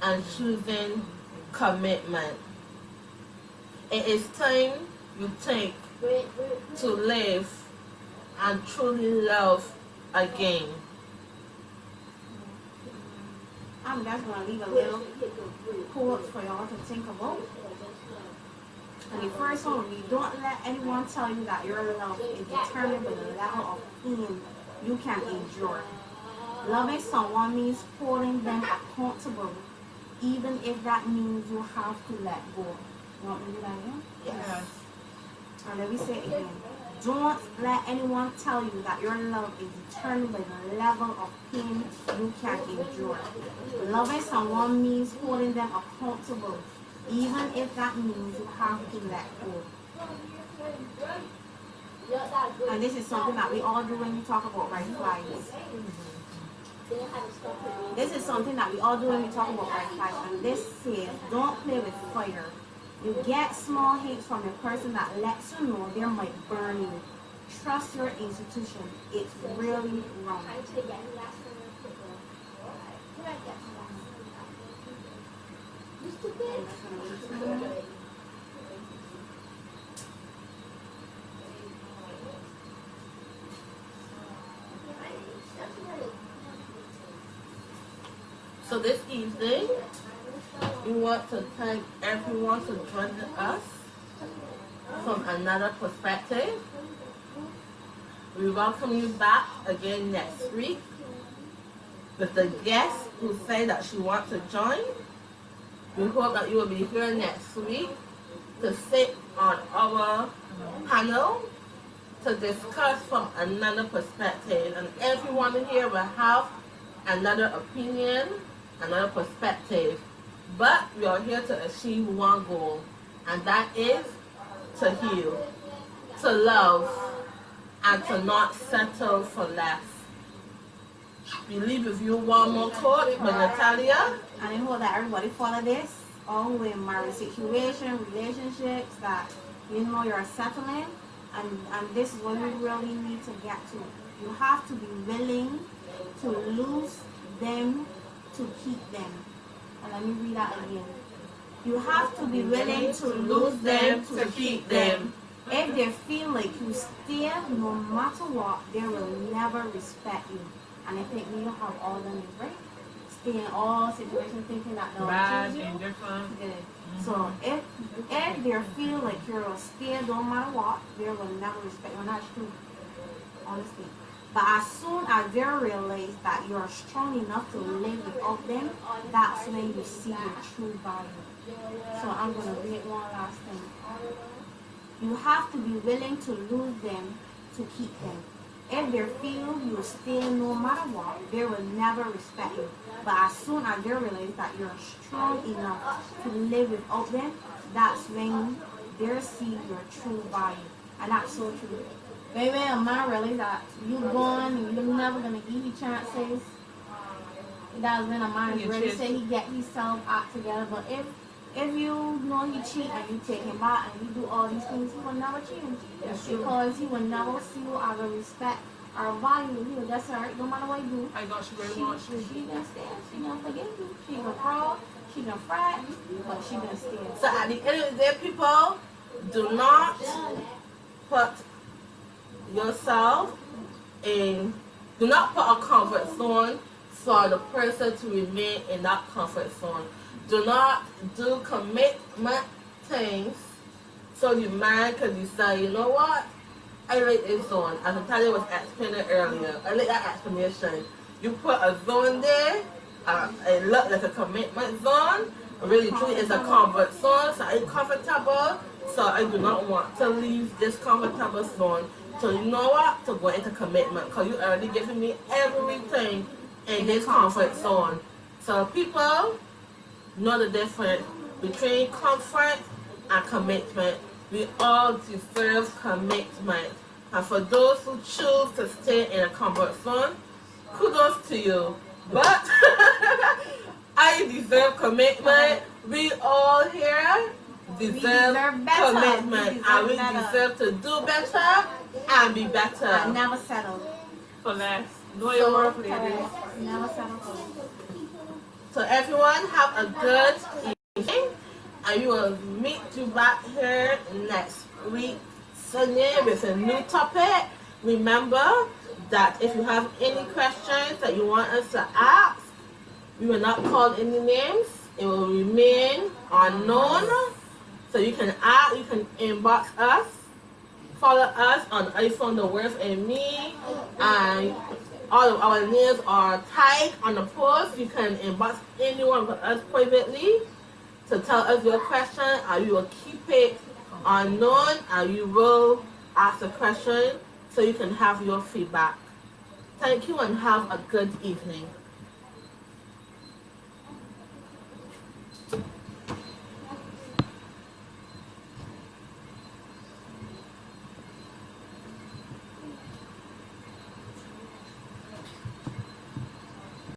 and choosing commitment. It is time you take to live and truly love again. I'm just going to leave a little quote for y'all to think about. And the first one, we don't let anyone tell you that your love is determined by the level of pain you can endure. Loving someone means holding them accountable, even if that means you have to let go. You want me to do that again? Yes. And then we say it again. Don't let anyone tell you that your love is determined by the level of pain you can endure. Loving someone means holding them accountable, even if that means you have to let go. And this is something that we all do when we talk about red flags. This is something that we all do when we talk about red flags. And this says, don't play with fire. You get small hints from a person that lets you know they might burn you. Trust your institution. It's really wrong. So this evening, we want to thank everyone for joining us from another perspective. We welcome you back again next week with the guest who said that she wants to join. We hope that you will be here next week to sit on our panel to discuss from another perspective. And everyone here will have another opinion, another perspective. But we are here to achieve one goal, and that is to heal, to love, and to not settle for less. We leave with you one more quote by Natalia. And I hope that everybody follow this. All with marriage situation, relationships, that you're settling, and this is what we really need to get to. You have to be willing to lose them to keep them. And let me read that again. You have to be willing to lose them to keep them. If they feel like you stay, no matter what, they will never respect you. And I think we have all done this, right? Stay in all situations thinking that they'll Bad, choose you. indifferent. Good. So if they feel like you're a stay, no matter what, they will never respect you. And that's true, honestly. But as soon as they realize that you're strong enough to live without them, that's when you see your true value. So I'm going to read one last thing. You have to be willing to lose them to keep them. If they feel you stay no matter what, they will never respect you. But as soon as they realize that you're strong enough to live without them, that's when they see your true value. And that's so true. Baby, a man realize that you're gone and you're never going to give you chances. That's when a man is ready to say he get himself out together. But if you know he cheat and you take him back and you do all these things, he will never change. Because he will never see you as a respect or value. He will just say, alright, no matter what you do, I got you very much. she gonna stand. She gonna forgive you. She gonna crawl. She gonna fret. But she gonna stand. So at the end of the day, people, do not put yourself in, do not put a comfort zone for the person to remain in that comfort zone. Do not do commitment things so your mind can decide, you know what, I like this zone. As Natalia was explaining earlier, I like that explanation. You put a zone there, it looks like a commitment zone, really truly is a comfort zone, so I'm comfortable, so I do not want to leave this comfortable zone. So you know what, to go into commitment, because you already given me everything in this comfort zone. So people, know the difference between comfort and commitment. We all deserve commitment. And for those who choose to stay in a comfort zone, kudos to you. But I deserve commitment. We all here deserve commitment. And we deserve to do better and be better. I never settle For less. Know your worth, ladies. Never settle for less. So everyone have a good evening, and we will meet you back here next week Sunday with a new topic. Remember that if you have any questions that you want us to ask, we will not call any names. It will remain unknown. So you can ask, you can inbox us, follow us on iPhone The Worth and Me, and all of our names are tagged on the post. You can inbox anyone of us privately to tell us your question, and we will keep it unknown, and you will ask a question so you can have your feedback. Thank you and have a good evening.